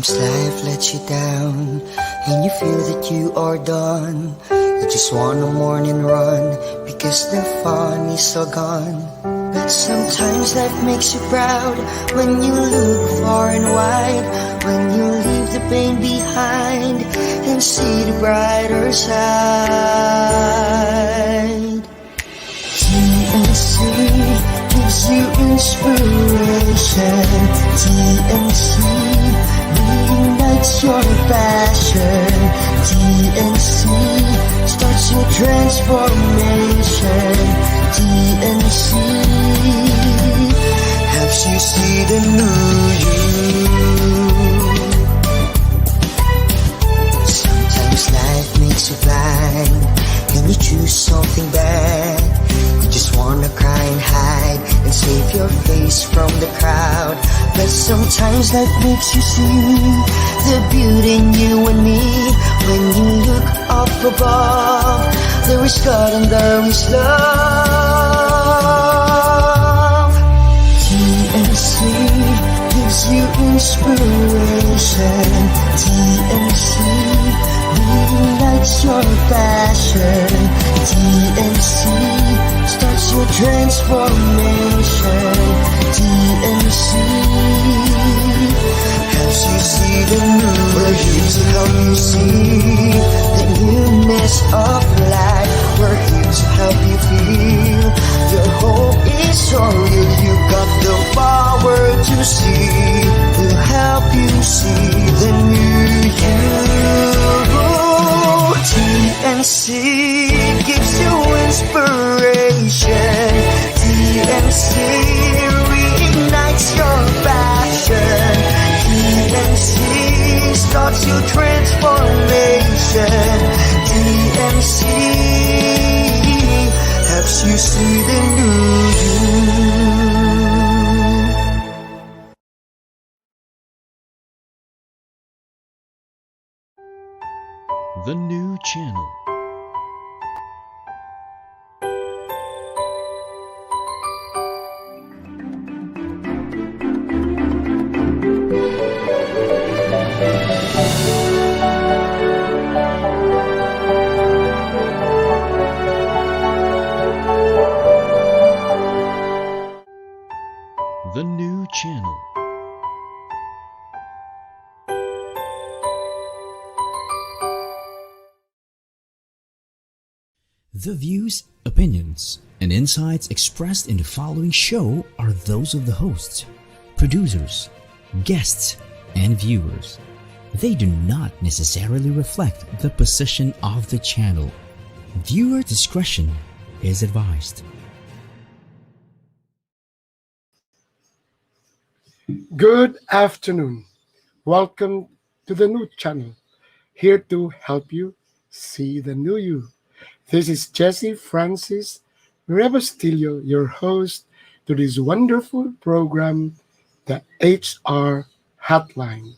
Sometimes life lets you down and you feel that you are done. You just want a morning run because the fun is all gone. But sometimes life makes you proud when you look far and wide, when you leave the pain behind and see the brighter side. TNC gives you inspiration. TNC reignites your passion. TNC starts your transformation. TNC helps you see the new you. Sometimes life makes you blind and you choose something bad. You just wanna cry and hide and save your face from the crowd. But sometimes life makes you see the beauty in you and me. When you look up above, there is God and there is love. TNC gives you inspiration. TNC reignites your passion. TNC starts your transformation. TNC helps you see the new. We're here to help you see the newness of life. We're here to help you feel your hope is on you. You got the power to see. We'll help you see the new you. TNC gives you inspiration. TNC reignites your passion. TNC starts your transformation. TNC helps you see the new you. The new channel. The new channel. The views, opinions, and insights expressed in the following show are those of the hosts, producers, guests, and viewers. They do not necessarily reflect the position of the channel. Viewer discretion is advised. Good afternoon. Welcome to the new channel, here to help you see the new you. This is Jesse Francis Rebustillo, your host to this wonderful program, the HR Hotline.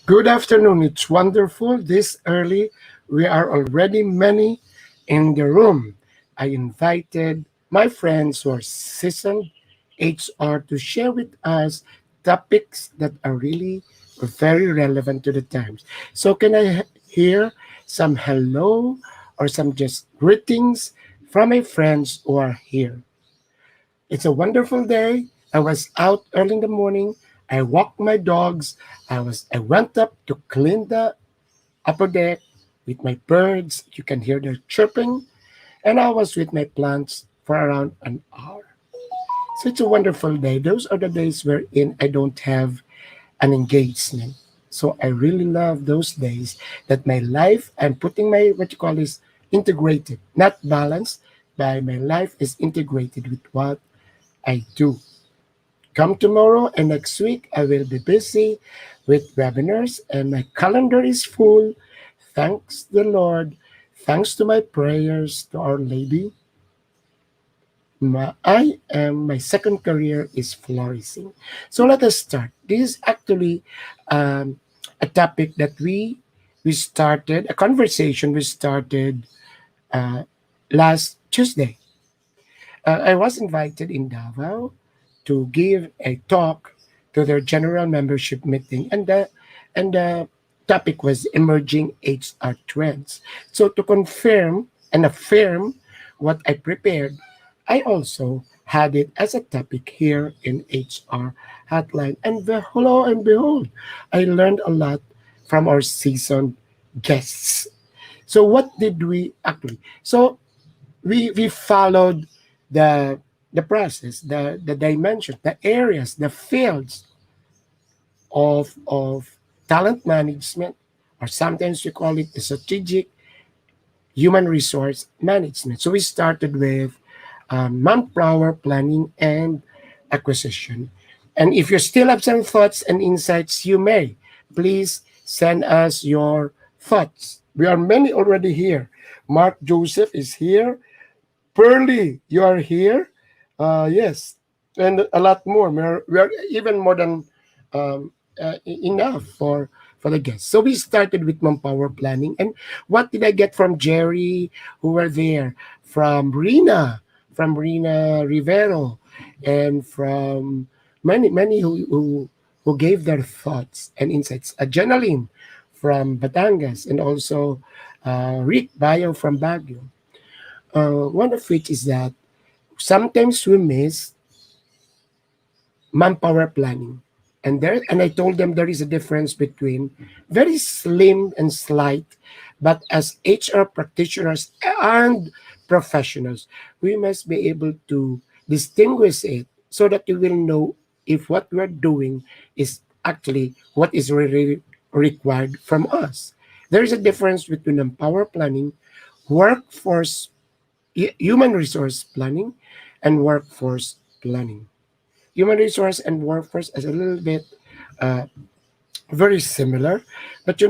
Good afternoon. It's wonderful. This early, we are already many in the room. I invited my friends who are seasoned HR to share with us topics that are really very relevant to the times. So, can I hear some hello or some just greetings from my friends who are here? It's a wonderful day. I was out early in the morning. I walked my dogs. I went up to clean the upper deck with my birds. You can hear their chirping. And I was with my plants for around an hour. So it's a wonderful day. Those are the days wherein I don't have an engagement. So I really love those days that my life, I'm putting my, what you call this, integrated, not balanced, but my life is integrated with what I do. Come tomorrow and next week, I will be busy with webinars and my calendar is full. Thanks the Lord. Thanks to my prayers to Our Lady, my second career is flourishing. So let us start. This is actually a topic that we started, a conversation we started uh, last Tuesday. I was invited in Davao to give a talk to their general membership meeting, and the topic was emerging HR trends. So to confirm and affirm what I prepared, I also had it as a topic here in HR Hotline. And hello and behold, I learned a lot from our seasoned guests. So what did we actually? So we followed the the process, the dimension, the areas, the fields of talent management, or sometimes we call it the strategic human resource management. So we started with manpower planning and acquisition. And if you still have some thoughts and insights, you may please send us your thoughts. We are many already here. Mark Joseph is here. Pearly, you are here. Yes, and a lot more. We are even more than enough for the guests. So we started with manpower planning. And what did I get from Jerry, who were there, from Rina Rivero, and from many who gave their thoughts and insights. Janeline from Batangas, and also Rick Bayo from Baguio. One of which is that sometimes we miss manpower planning. And I told them there is a difference between very slim and slight, but as HR practitioners and professionals, we must be able to distinguish it so that you will know if what we're doing is actually what is really required from us. There is a difference between empower planning, workforce human resource planning, and workforce planning. Human resource and workforce is a little bit uh, very similar, but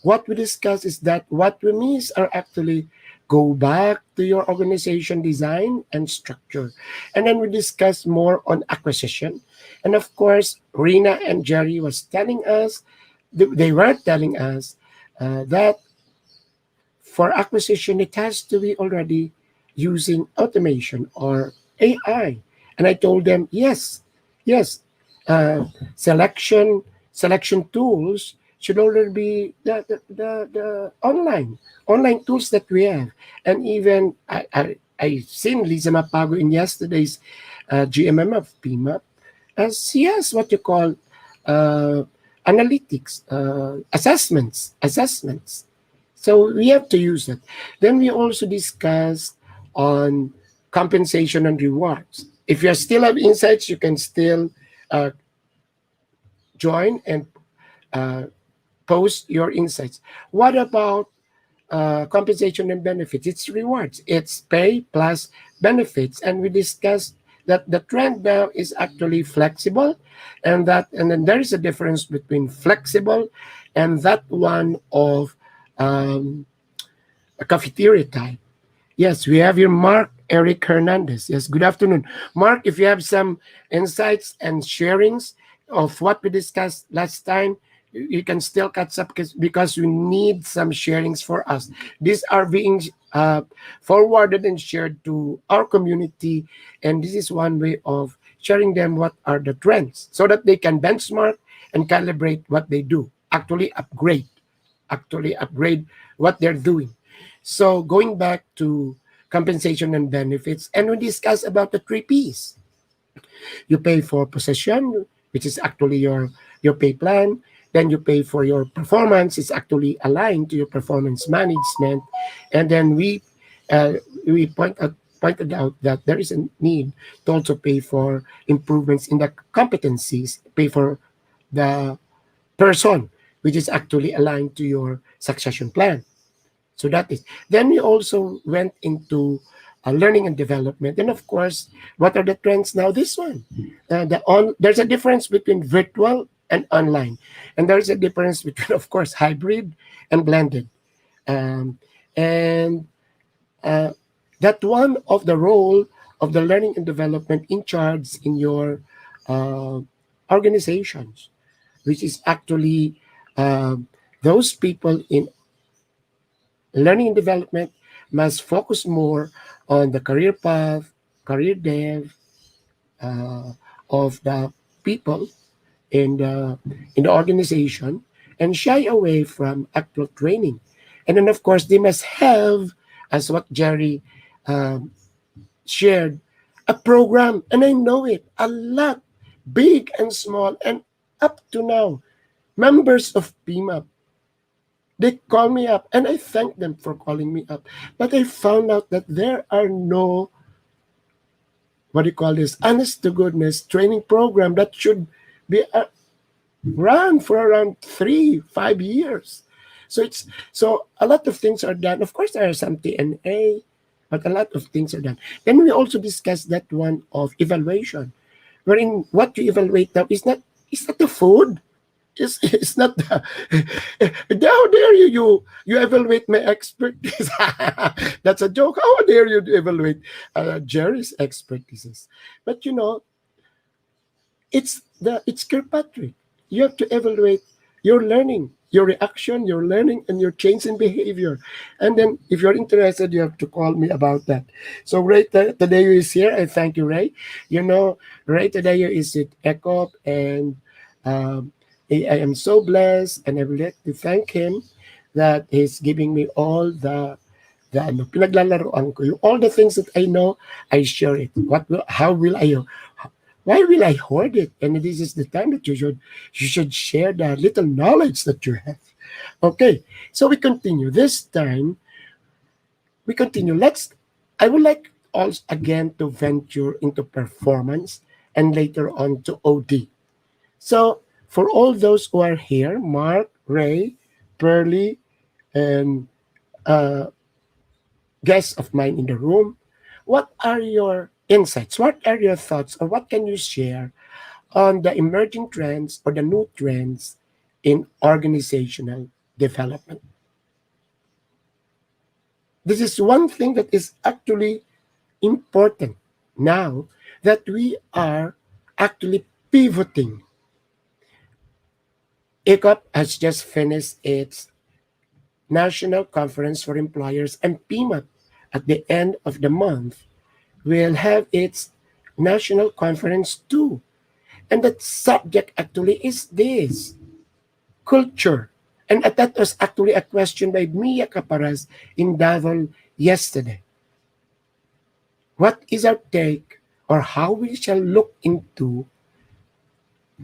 what we discuss is that what we miss are actually go back to your organization design and structure, and then we discuss more on acquisition, and of course, Rina and Jerry was telling us, they were telling us that for acquisition, it has to be already using automation or AI. And I told them, yes, yes, uh, selection tools should already be the online tools that we have. And even I seen Lisa Mapago in yesterday's GMM of PMAP as yes, what you call uh, analytics, assessments. So we have to use it. Then we also discussed on compensation and rewards. If you still have insights, you can still uh, join and uh, post your insights. What about compensation and benefits? It's rewards. It's pay plus benefits, and we discussed that the trend now is actually flexible, and then there is a difference between flexible and that one of um, a cafeteria type. Yes, we have here Mark Eric Hernandez. Yes, good afternoon. Mark, if you have some insights and sharings of what we discussed last time, you can still catch up because we need some sharings for us. These are being forwarded and shared to our community, and this is one way of sharing them what are the trends so that they can benchmark and calibrate what they do, actually upgrade what they're doing. So going back to compensation and benefits, and we discuss about the three P's. You pay for possession, which is actually your pay plan. Then you pay for your performance. It's actually aligned to your performance management. And then we pointed out that there is a need to also pay for improvements in the competencies, pay for the person, which is actually aligned to your succession plan. So that is. Then we also went into learning and development, and of course, what are the trends now? This one, there's a difference between virtual and online, and there's a difference between, of course, hybrid and blended. Um, and uh, that one of the role of the learning and development in charge in your uh, organizations, which is actually um, those people in learning and development must focus more on the career path, career dev uh, of the people in the organization, and shy away from actual training. And then, of course, they must have, as what Jerry um, shared, a program, and I know it a lot, big and small, and up to now, members of PMAP, they call me up, and I thank them for calling me up. But I found out that there are no, what do you call this, honest to goodness training program that should be run for around 3 5 years. So a lot of things are done. Of course, there are some TNA, but a lot of things are done. Then we also discussed that one of evaluation, wherein what you evaluate now is not the food. It's not the, how dare you evaluate my expertise. That's a joke. How dare you evaluate Jerry's expertises? But it's Kirkpatrick. You have to evaluate your learning, your reaction, your learning, and your change in behavior. And then, if you're interested, you have to call me about that. So Ray Tadeo is here. I thank you, Ray. Ray Tadeo is with ECOP, and I am so blessed, and I would like to thank him that he's giving me all pinaglalaroan ko. All the things that I know, I share it. How will I why will I hoard it? And this is the time that you should share the little knowledge that you have. Okay, so we continue. This time we continue. I would like also again to venture into performance and later on to OD. So for all those who are here, Mark, Ray, Pearly, and uh, guests of mine in the room, what are your insights? What are your thoughts, or what can you share on the emerging trends or the new trends in organizational development? This is one thing that is actually important now that we are actually pivoting. ICOP has just finished its National Conference for Employers, and PMAP at the end of the month will have its national conference too. And the subject actually is this culture. And that was actually a question by Mia Caparas in Davao yesterday. What is our take, or how we shall look into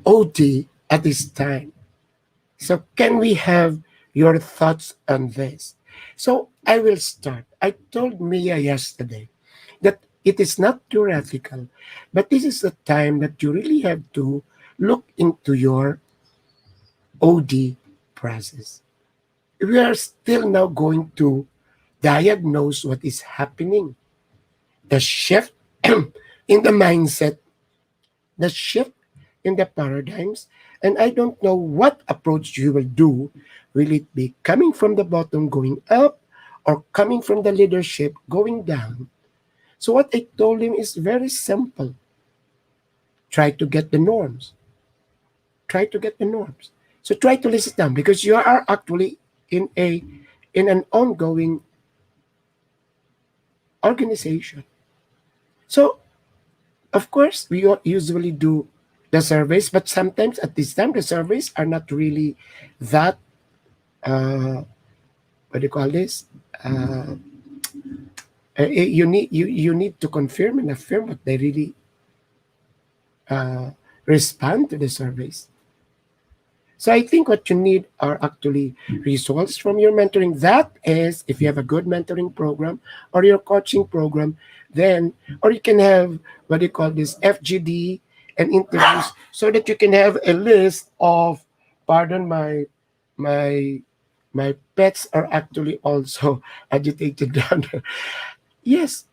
OT at this time? So can we have your thoughts on this? So I will start. I told Mia yesterday that it is not theoretical, but this is the time that you really have to look into your OD process. We are still now going to diagnose what is happening. The shift in the mindset, the shift in the paradigms, and I don't know what approach you will do. Will it be coming from the bottom going up, or coming from the leadership going down? So what I told him is very simple. Try to get the norms. Try to get the norms. So try to list it down, because you are actually in an ongoing organization. So of course we usually do the surveys, but sometimes at this time the surveys are not really that what do you call this? You need to confirm and affirm what they really respond to the surveys. So I think what you need are actually results from your mentoring. That is, if you have a good mentoring program or your coaching program, then, or you can have what you call this FGD and interviews so that you can have a list of, pardon my, my pets are actually also agitated down there. Yes,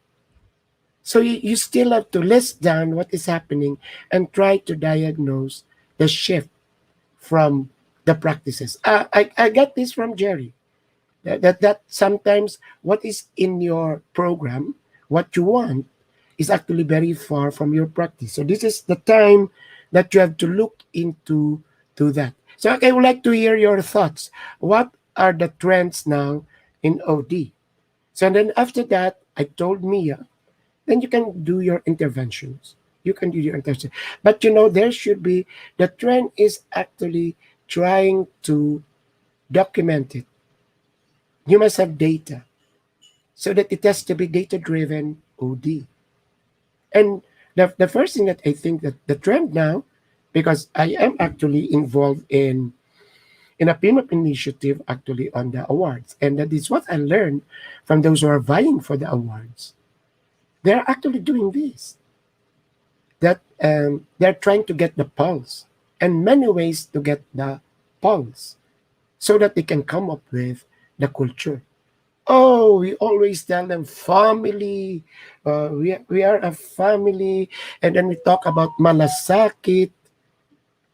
so you still have to list down what is happening and try to diagnose the shift from the practices. I got this from Jerry. That sometimes what is in your program, what you want, is actually very far from your practice. So this is the time that you have to look into to that. So I would like to hear your thoughts. What are the trends now in OD? So then after that, I told Mia, then you can do your interventions. You can do your intervention. But there should be, the trend is actually trying to document it. You must have data so that it has to be data driven OD. And the first thing that I think that the trend now, because I am actually involved in a PMAP initiative actually on the awards. And that is what I learned from those who are vying for the awards. They're actually doing this. That they're trying to get the pulse and many ways to get the pulse so that they can come up with the culture. Oh, we always tell them family. We are a family. And then we talk about malasakit.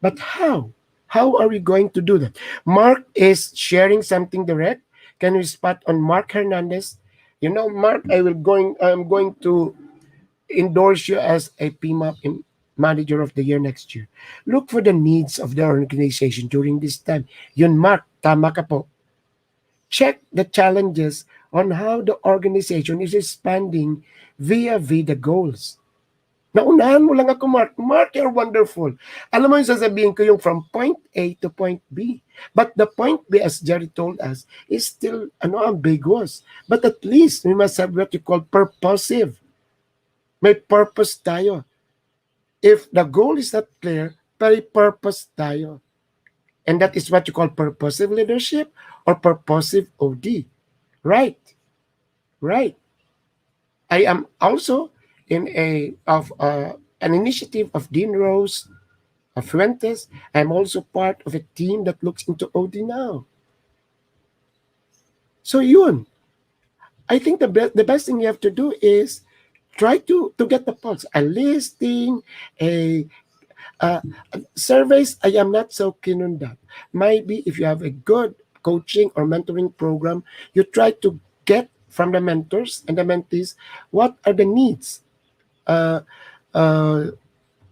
But how? How are we going to do that? Mark is sharing something direct. Can we spot on Mark Hernandez? Mark, I'm going to endorse you as a PMAP Manager of the Year next year. Look for the needs of the organization during this time. Yun, Mark, tama ka po. Check the challenges on how the organization is expanding via the goals. Naunahan mo lang ako, Mark. Mark, you're wonderful. Alam mo yung sasabihin ko yung from point A to point B. But the point B, as Jerry told us, is still ambiguous. But at least we must have what you call purposive. May purpose tayo. If the goal is not clear, may purpose tayo. And that is what you call purposive leadership or purposive OD. Right. Right. I am also in an initiative of Dean Rose Fuentes. I'm also part of a team that looks into OD now. So yun. I think the best thing you have to do is try to get the pulse. A listing, a surveys, I am not so keen on that. Maybe if you have a good coaching or mentoring program, you try to get from the mentors and the mentees what are the needs. Uh, uh,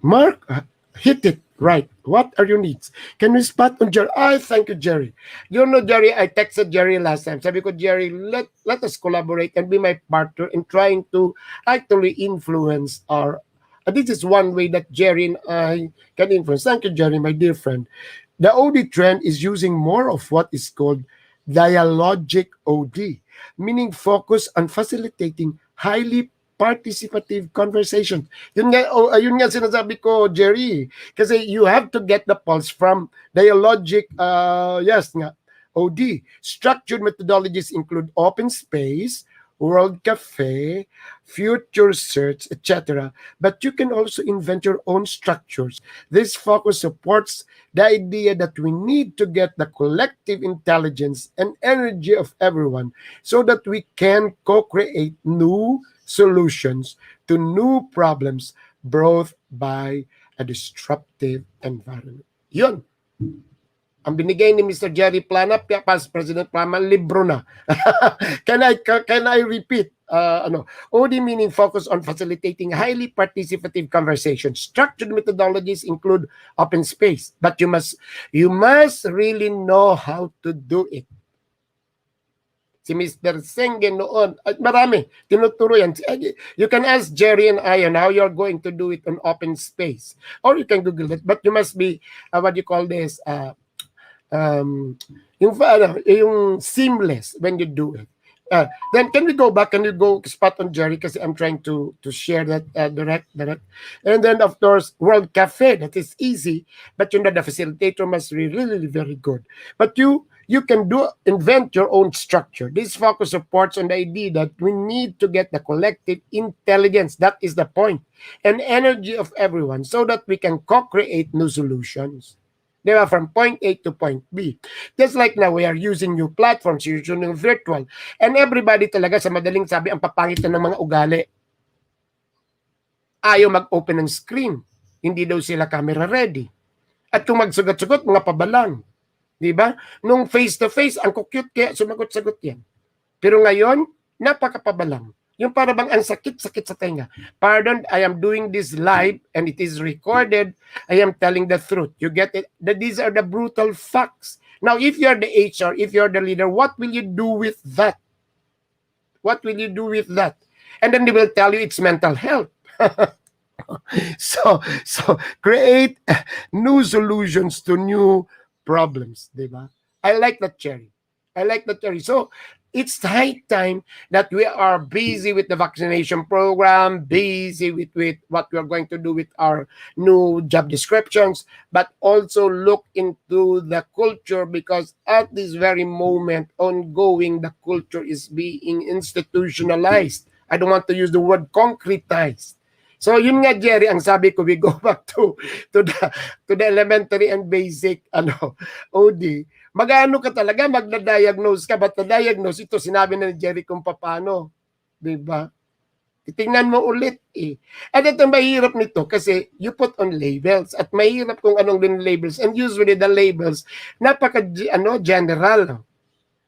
Mark, hit it right. What are your needs? Can we spot on Jerry? Thank you, Jerry. Jerry, I texted Jerry last time. Sabi ko, Jerry, let us collaborate and be my partner in trying to actually influence our. This is one way that Jerry and I can influence. Thank you, Jerry, my dear friend. The OD trend is using more of what is called dialogic OD, meaning focus on facilitating highly participative conversation. Yun nga sinasabi ko, Jerry. Kasi you have to get the pulse from dialogic, yes nga, OD. Structured methodologies include open space, World Cafe, Future Search, etc. But you can also invent your own structures. This focus supports the idea that we need to get the collective intelligence and energy of everyone so that we can co-create new solutions to new problems brought by a disruptive environment. Yun. Ang binigay ni Mr. Jerry Plana, Past President Plana, libro na. Can I repeat? OD meaning focus on facilitating highly participative conversations. Structured methodologies include open space, but you must really know how to do it. Si Mr. Sengen noon, at marami, tinuturo yan. You can ask Jerry and I on how you're going to do it on open space. Or you can Google it, but you must be, what you call this, yung seamless when you do it. Then can we go back? Can you go spot on Jerry? Because I'm trying to share that direct. And then of course World Cafe. That is easy, but you know the facilitator must be really very good. But you can invent your own structure. This focus supports on the idea that we need to get the collective intelligence. That is the point, and energy of everyone, so that we can co-create new solutions. Di ba? From point A to point B. Just like now, we are using new platforms, using new virtual. And everybody talaga, sa madaling sabi, ang papangit na ng mga ugali. Ayaw mag-open ng screen. Hindi daw sila camera ready. At kung magsugot-sugot, mga pabalang. Di ba? Nung face-to-face, ang cute kaya sumagot-sagot yan. Pero ngayon, napakapabalang. Yung para bang ang sakit-sakit sa tenga. Pardon, I am doing this live and it is recorded. I am telling the truth. You get it? These are the brutal facts. Now, if you're the HR, if you're the leader, what will you do with that? What will you do with that? And then they will tell you it's mental health. So create new solutions to new problems, diba? I like that, Cherry. So it's high time that we are busy with the vaccination program, busy with what we are going to do with our new job descriptions, but also look into the culture, because at this very moment, ongoing, the culture is being institutionalized. I don't want to use the word concretized. So yun nga, Jerry, ang sabi ko, we go back to the elementary and basic OD. Mag-ano ka talaga, magna-diagnose ka, but na-diagnose, ito sinabi na ni Jerry kung paano. Diba? Titingnan mo ulit eh. At ito mahirap nito kasi you put on labels, at mahirap kung anong din labels, and usually the labels general.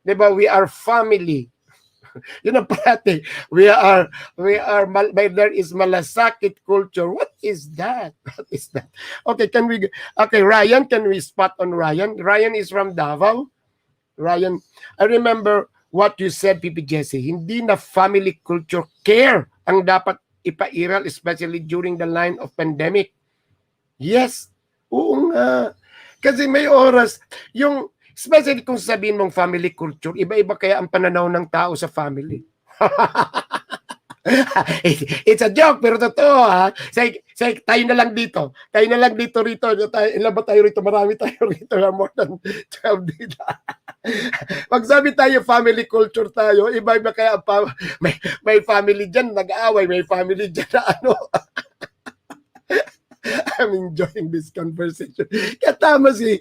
Diba? We are family. Yun ang parati. There is malasakit culture. What is that? Okay, Ryan, can we spot on Ryan? Ryan is from Davao. Ryan, I remember what you said, Pipi Jesse. Hindi na family culture care ang dapat ipairal, especially during the line of pandemic. Yes. Oo nga. Kasi may oras, especially kung sabihin mong family culture, iba-iba kaya ang pananaw ng tao sa family. It's a joke, pero totoo ha. Tayo na lang dito. Rito. Ilan ba tayo rito? Marami tayo rito. More than 12 dito. Magsabi tayo family culture tayo, iba-iba kaya may family dyan nag-aaway, may family dyan na I'm enjoying this conversation. Kaya tama si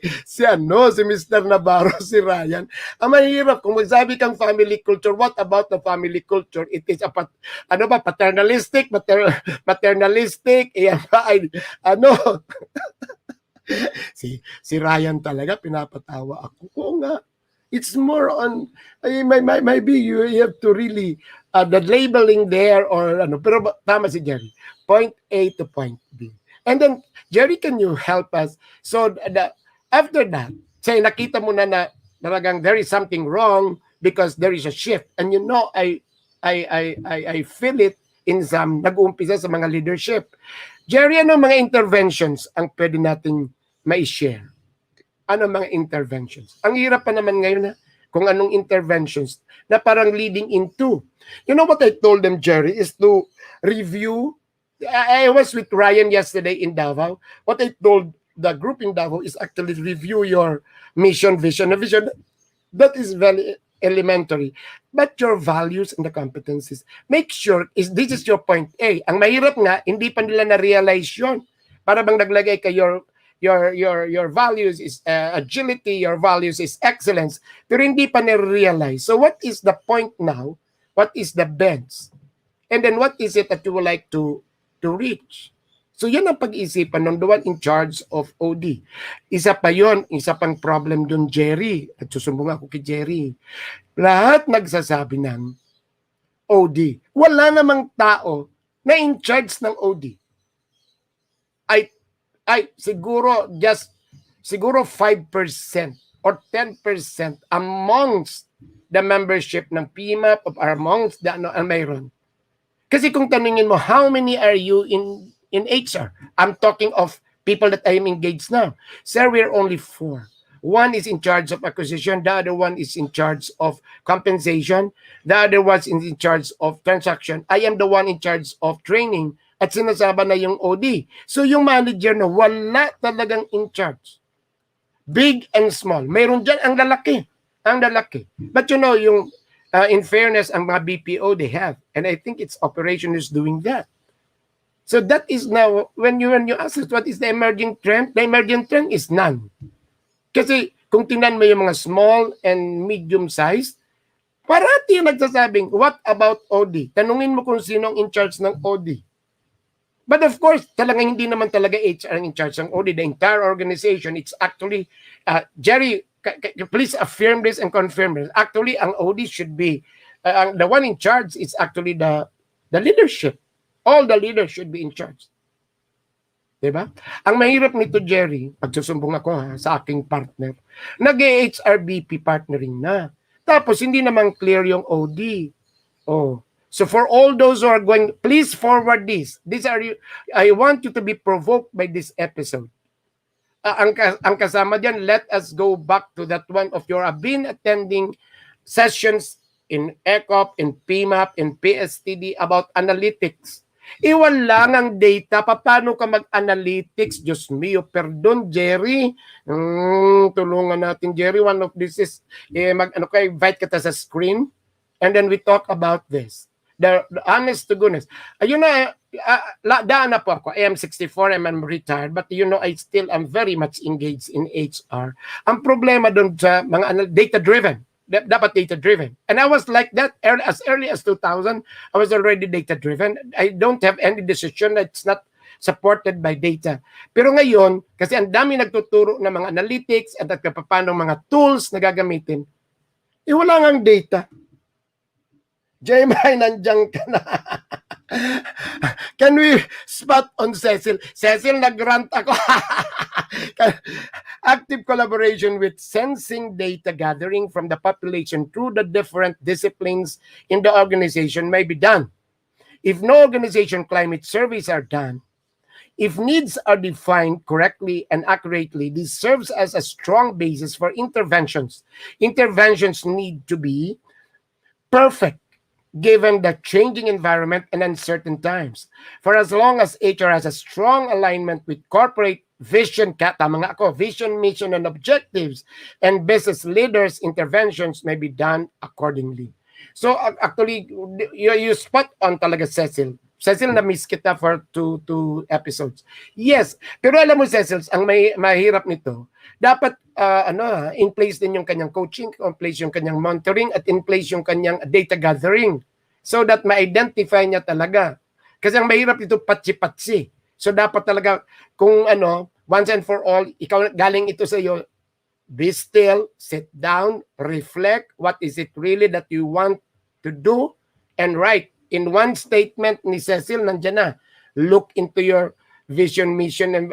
Mr. Navarro, si Ryan. Ang mahirap, kung magsabi kang family culture, what about the family culture? It is paternalistic, maternalistic, si Ryan talaga, pinapatawa ako. Oo nga. It's more on, maybe you have to really, the labeling there, or pero tama si Jerry. Point A to point B. And then, Jerry, can you help us? So, after that, say, nakita mo na talagang there is something wrong because there is a shift. And I feel it in some, nag-uumpisa sa mga leadership. Jerry, ano mga interventions ang pwede nating ma-share? Ano mga interventions? Ang hirap pa naman ngayon kung anong interventions na parang leading into. You know what I told them, Jerry, is to review. I was with Ryan yesterday in Davao. What I told the group in Davao is actually review your mission, vision. A vision that is very elementary. But your values and the competencies. Make sure this is your point A. Ang mahirap nga, hindi pa nila na-realize yun. Para bang naglagay ka your values is agility, your values is excellence, pero hindi pa na-realize. So what is the point now? What is the bends? And then what is it that you would like to reach? So yan ang pag-iisipan ng the one in charge of OD. Isa pang problem dun, Jerry. At susumbong ako kay Jerry. Lahat nagsasabi ng OD. Wala namang tao na in charge ng OD. Siguro 5% or 10% amongst the membership ng PMAP or amongst the mayroon. Kasi kung tanungin mo, how many are you in HR? I'm talking of people that I am engaged now. Sir, we're only 4. One is in charge of acquisition, the other one is in charge of compensation, the other one is in charge of transaction. I am the one in charge of training at sinasaba na yung OD. So yung manager na wala talagang in charge. Big and small. Mayroon dyan ang lalaki. Ang lalaki. But you know, yung in fairness, ang mga BPO they have. And I think its operation is doing that. So that is now, when you ask us what is the emerging trend, the emerging trend is none. Kasi kung tingnan mo yung mga small and medium size, parati yung nagsasabing, what about OD? Tanungin mo kung sinong in charge ng OD. But of course, talagang hindi naman talaga HR in charge ng OD. The entire organization, it's actually, Jerry, please affirm this and confirm this. Actually, ang OD should be, the one in charge is actually the leadership. All the leaders should be in charge. Diba? Ang mahirap nito, Jerry, pagsusumbong ako sa aking partner, nag-HRBP partnering na. Tapos, hindi naman clear yung OD. Oh. So, for all those who are going, please forward this. I want you to be provoked by this episode. Ang kasama dyan, let us go back to that one of your been attending sessions in ECOP, in PMAP, in PSTD about analytics. Iwan lang ang data, paano ka mag-analytics? Diyos mio, perdon, Jerry. Tulungan natin, Jerry. One of this is, invite kita sa screen, and then we talk about this. The honest to goodness. Ayun na, daan na po ako. I am 64, I'm retired, but you know, I still am very much engaged in HR. Ang problema doon sa mga data-driven, dapat data-driven. And I was like that as early as 2000. I was already data-driven. I don't have any decision that's not supported by data. Pero ngayon, kasi ang dami nagtuturo ng mga analytics at paano mga tools na gagamitin, wala ngang data. Jemai, nandiyan ka na. Can we spot on Cecil? Cecil, nag-rant ako. Active collaboration with sensing data gathering from the population through the different disciplines in the organization may be done. If no organization climate surveys are done, if needs are defined correctly and accurately, this serves as a strong basis for interventions. Interventions need to be perfect, given the changing environment and uncertain times. For as long as HR has a strong alignment with corporate vision, vision, mission, and objectives, and business leaders, interventions may be done accordingly. So actually, you spot on talaga, Cecil. Cecil, na-miss kita for two episodes. Yes, pero alam mo, Cecil, ang mahirap nito, dapat in place din yung kanyang coaching, in place yung kanyang monitoring, at in place yung kanyang data gathering so that ma-identify niya talaga. Kasi ang mahirap ito, patsi-patsi. So dapat talaga, kung once and for all, ikaw galing ito sa iyo, be still, sit down, reflect, what is it really that you want to do, and write. In one statement ni Cecil, nandiyan na, look into your vision, mission, and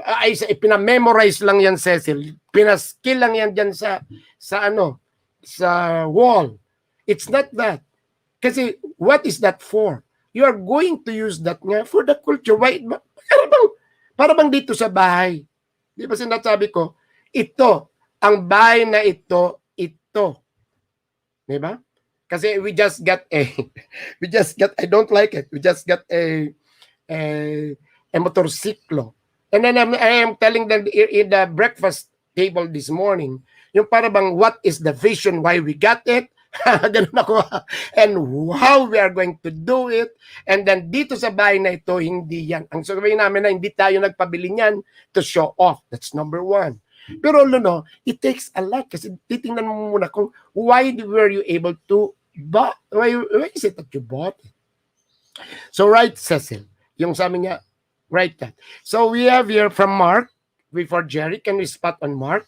pinamemorize lang yan, Cecil. Pinaskill lang yan dyan sa wall. It's not that. Kasi what is that for? You are going to use that nga for the culture. Why? Para bang dito sa bahay. Di ba sinasabi ko, ito, ang bahay na ito. Di ba? Kasi we just got, I don't like it. We just got a motorsiklo. And then I am telling them in the breakfast table this morning, yung para bang what is the vision, why we got it, ganun ako, and how we are going to do it. And then dito sa bahay na ito, hindi yan. Ang sabihin namin na hindi tayo nagpabili niyan to show off. That's number one. Pero it takes a lot kasi titingnan mo muna kung why were you able to why is it that you bought it? So right, Cecil, yung sabi niya, write that. So we have here from Mark, before Jerry, can we spot on Mark?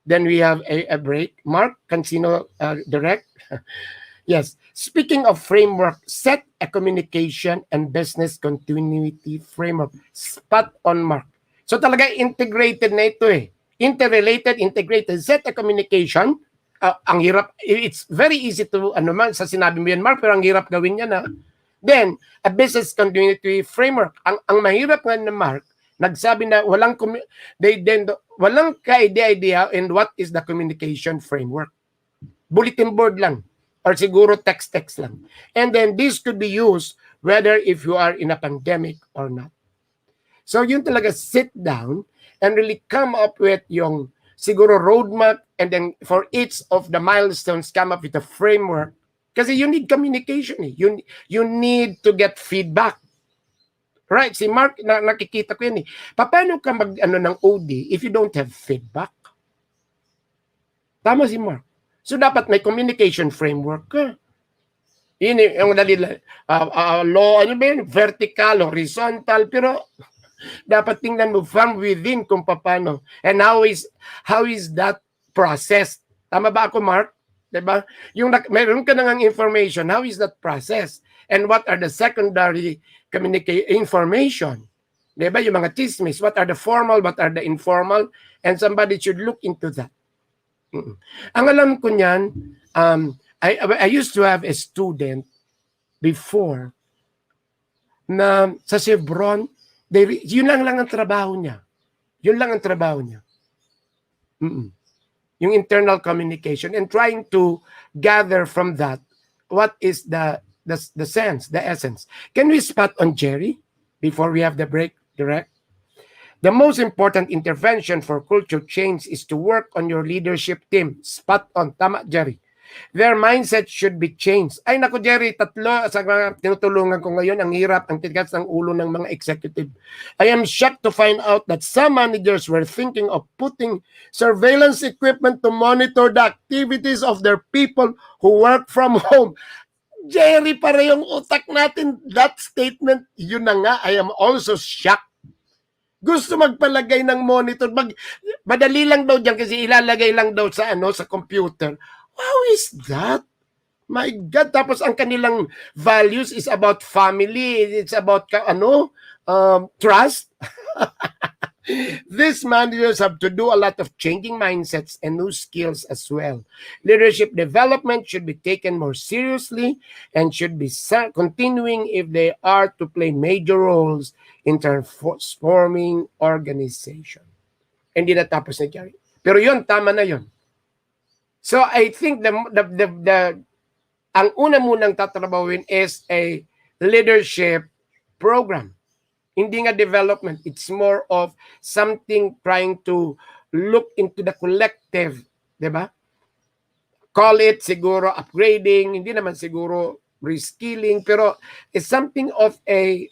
Then we have a break. Mark, Cancino, direct. Yes. Speaking of framework, set a communication and business continuity framework. Spot on Mark. So talaga integrated na ito eh. Interrelated, integrated. Set a communication. Ang hirap, it's very easy to, sa sinabi mo yan, Mark, pero ang hirap gawin yan, ha? Then, a business continuity framework. Ang mahirap nga na, Mark, Nagsabi na walang ka-idea in what is the communication framework. Bulletin board lang or siguro text lang. And then this could be used whether if you are in a pandemic or not. So yun talaga, sit down and really come up with yung siguro roadmap, and then for each of the milestones come up with a framework. Kasi you need communication. You need to get feedback. Right, si Mark, nakikita ko yun eh. Paano ka ng OD if you don't have feedback? Tama si Mark. So dapat may communication framework ka. Yun yung law, ano ba yun? Vertical, horizontal, pero dapat tingnan mo from within kung paano. And how is that processed? Tama ba ako, Mark? Diba? Yung meron ka nang information, how is that processed? And what are the secondary information? Diba? Yung mga chismis, what are the formal, what are the informal? And somebody should look into that. Ang alam ko niyan, I used to have a student before na sa Chevron, yun lang ang trabaho niya. Yun lang ang trabaho niya. Yung internal communication and trying to gather from that what is the sense, the essence. Can we spot on Jerry before we have the break, direct? The most important intervention for culture change is to work on your leadership team. Spot on. Tama, Jerry. Their mindset should be changed. Ay, naku, Jerry, tatlo sa mga tinutulungan ko ngayon, ang hirap, ang tigas ng ulo ng mga executive. I am shocked to find out that some managers were thinking of putting surveillance equipment to monitor the activities of their people who work from home. Jerry, para yung utak natin, that statement, yun na nga, I am also shocked. Gusto magpalagay ng monitor, madali lang daw dyan kasi ilalagay lang daw sa sa computer. How is that? My God, tapos ang kanilang values is about family, it's about trust. These managers have to do a lot of changing mindsets and new skills as well. Leadership development should be taken more seriously and should be continuing if they are to play major roles in transforming organization. Hindi na tapos na Jerry. Pero yun, tama na yun. So I think ang una munang tatrabawin is a leadership program. Hindi nga development. It's more of something trying to look into the collective, di ba? Call it siguro upgrading, hindi naman siguro reskilling, pero it's something of a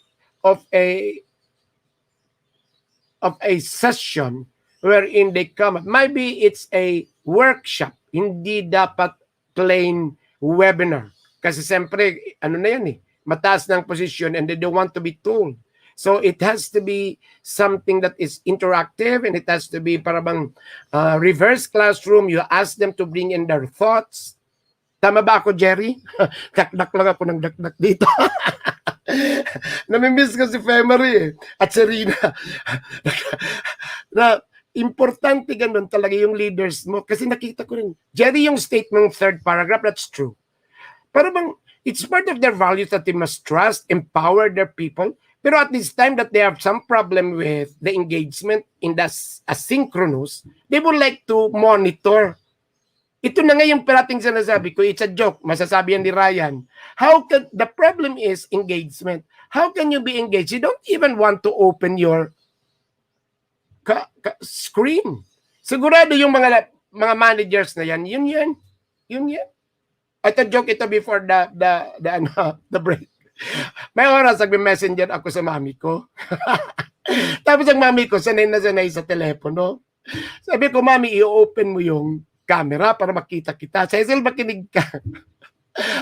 session wherein they come up. Maybe it's a workshop, hindi dapat plain webinar. Kasi siyempre, na yan mataas ng position and they don't want to be told. So it has to be something that is interactive and it has to be parang reverse classroom. You ask them to bring in their thoughts. Tama ba ako, Jerry? Dakdak lang ako ng dakdak dito. Namimiss ko si Femery at si Rina. Na importante ganun talaga yung leaders mo. Kasi nakita ko rin, Jerry, yung statement third paragraph, that's true. Parang it's part of their values that they must trust, empower their people. Pero at this time that they have some problem with the engagement in the asynchronous, they would like to monitor. Ito na nga yung parating sinasabi ko, it's a joke, masasabi yan ni Ryan. The problem is engagement. How can you be engaged? You don't even want to open your screen. Sigurado yung mga managers na yan, yun yan. Ito joke ito before the break. May oras nagme-messenger ako sa mami ko. Tapos ang mami ko sanay na sanay sa telepono. Sabi ko, mami, i-open mo yung camera para makita kita. Cecil, makinig ka.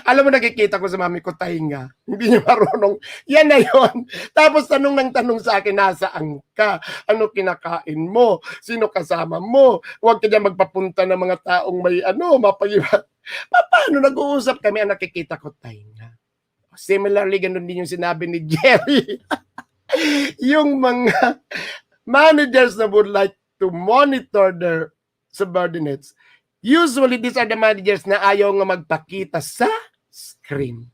Alam mo, nakikita ko sa mami ko, tahinga. Hindi niya marunong. Yan na yun. Tapos tanong ng tanong sa akin, nasaan ka? Ano kinakain mo? Sino kasama mo? Huwag ka dyan magpapunta ng mga taong may mapagiba. Paano nag-uusap kami? Ang nakikita ko, tahinga. Similarly, ganun din yung sinabi ni Jerry. Yung mga managers na would like to monitor their subordinates, usually these are the managers na ayaw nga magpakita sa screen.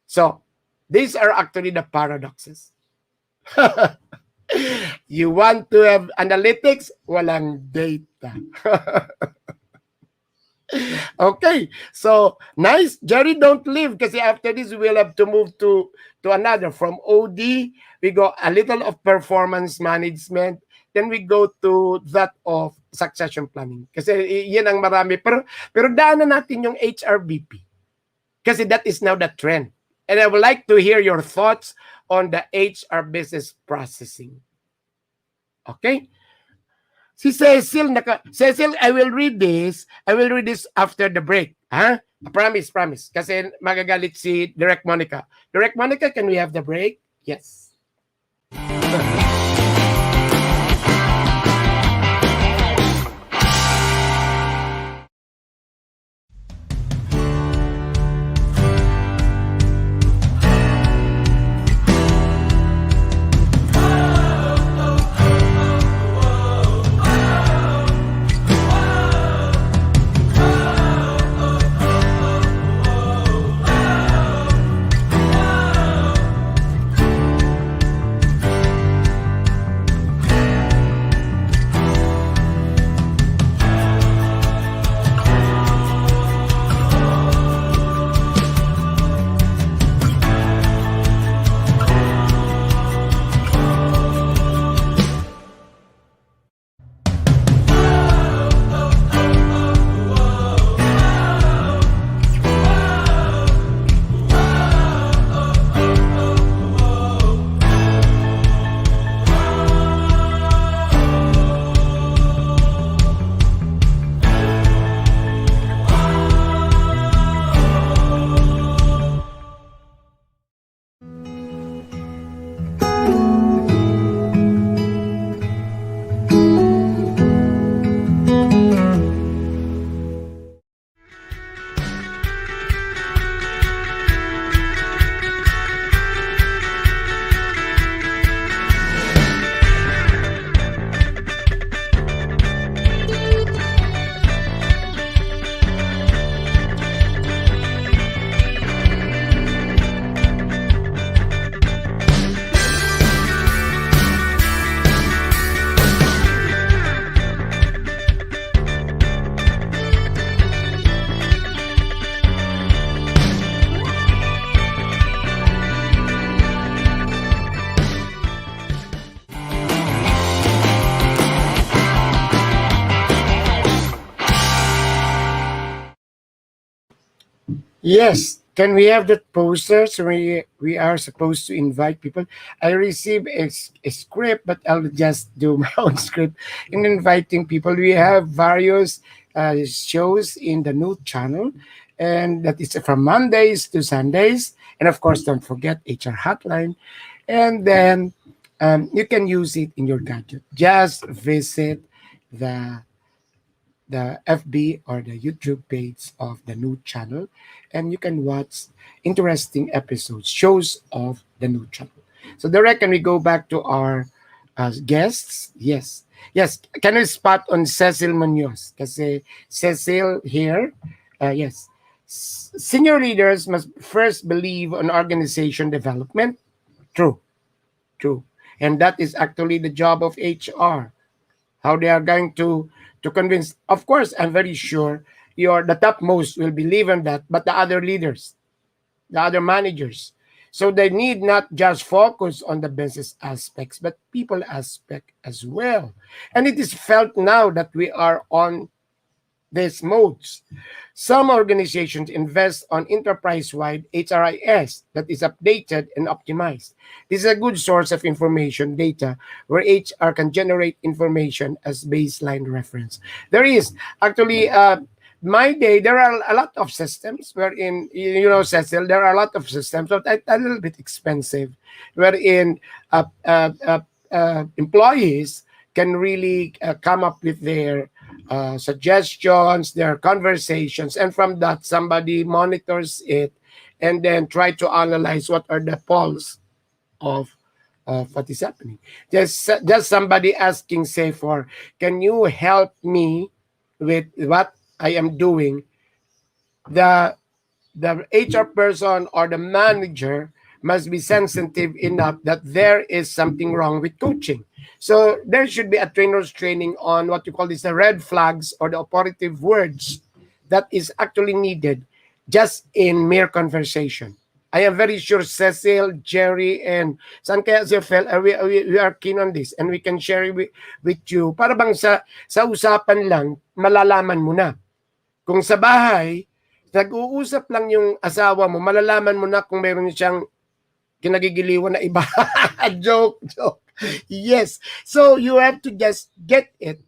So, these are actually the paradoxes. You want to have analytics? Walang data. Okay, so nice. Jerry, don't leave kasi after this we'll have to move to another. From OD, we go a little of performance management, then we go to that of succession planning. Kasi yan ang marami. Pero daanan natin yung HRBP. Kasi that is now the trend. And I would like to hear your thoughts on the HR business processing. Okay? Si Cecil, Cecil, I will read this. I will read this after the break. Ha? Promise, promise. Kasi magagalit si Direct Monica. Direct Monica, can we have the break? Yes. Yes. Can we have that poster? So we are supposed to invite people. I received a script, but I'll just do my own script in inviting people. We have various shows in the new channel, and that is from Mondays to Sundays. And of course, don't forget HR Hotline. And then you can use it in your gadget. Just visit the FB or the YouTube page of the new channel, and you can watch interesting episodes, shows of the new channel. So, Direct, can we go back to our guests? Yes. Yes. Can we spot on Cecil Munoz? Kasi Cecil here, yes. Senior leaders must first believe on organization development. True. True. And that is actually the job of HR. How they are going to convince. Of course, I'm very sure the topmost will believe in that, but the other leaders, the other managers. So they need not just focus on the business aspects, but people aspect as well. And it is felt now that we are on these modes. Some organizations invest on enterprise-wide HRIS that is updated and optimized. This is a good source of information data where HR can generate information as baseline reference. There is actually my day, there are a lot of systems wherein, Cecil, there are a lot of systems, but a little bit expensive, wherein employees can really come up with their suggestions, their conversations, and from that, somebody monitors it and then try to analyze what are the pulse of what is happening. Just somebody asking, say, for, can you help me with what I am doing? The HR person or the manager must be sensitive enough that there is something wrong with coaching. So there should be a trainer's training on what you call this the red flags or the operative words that is actually needed just in mere conversation. I am very sure Cecil, Jerry, and San kaya Zefel, we are keen on this and we can share it with you. Para bang sa usapan lang, malalaman mo na. Kung sa bahay, nag-uusap lang yung asawa mo, malalaman mo na kung meron siyang kinagigiliwan na iba. Joke, joke. Yes. So you have to just get it,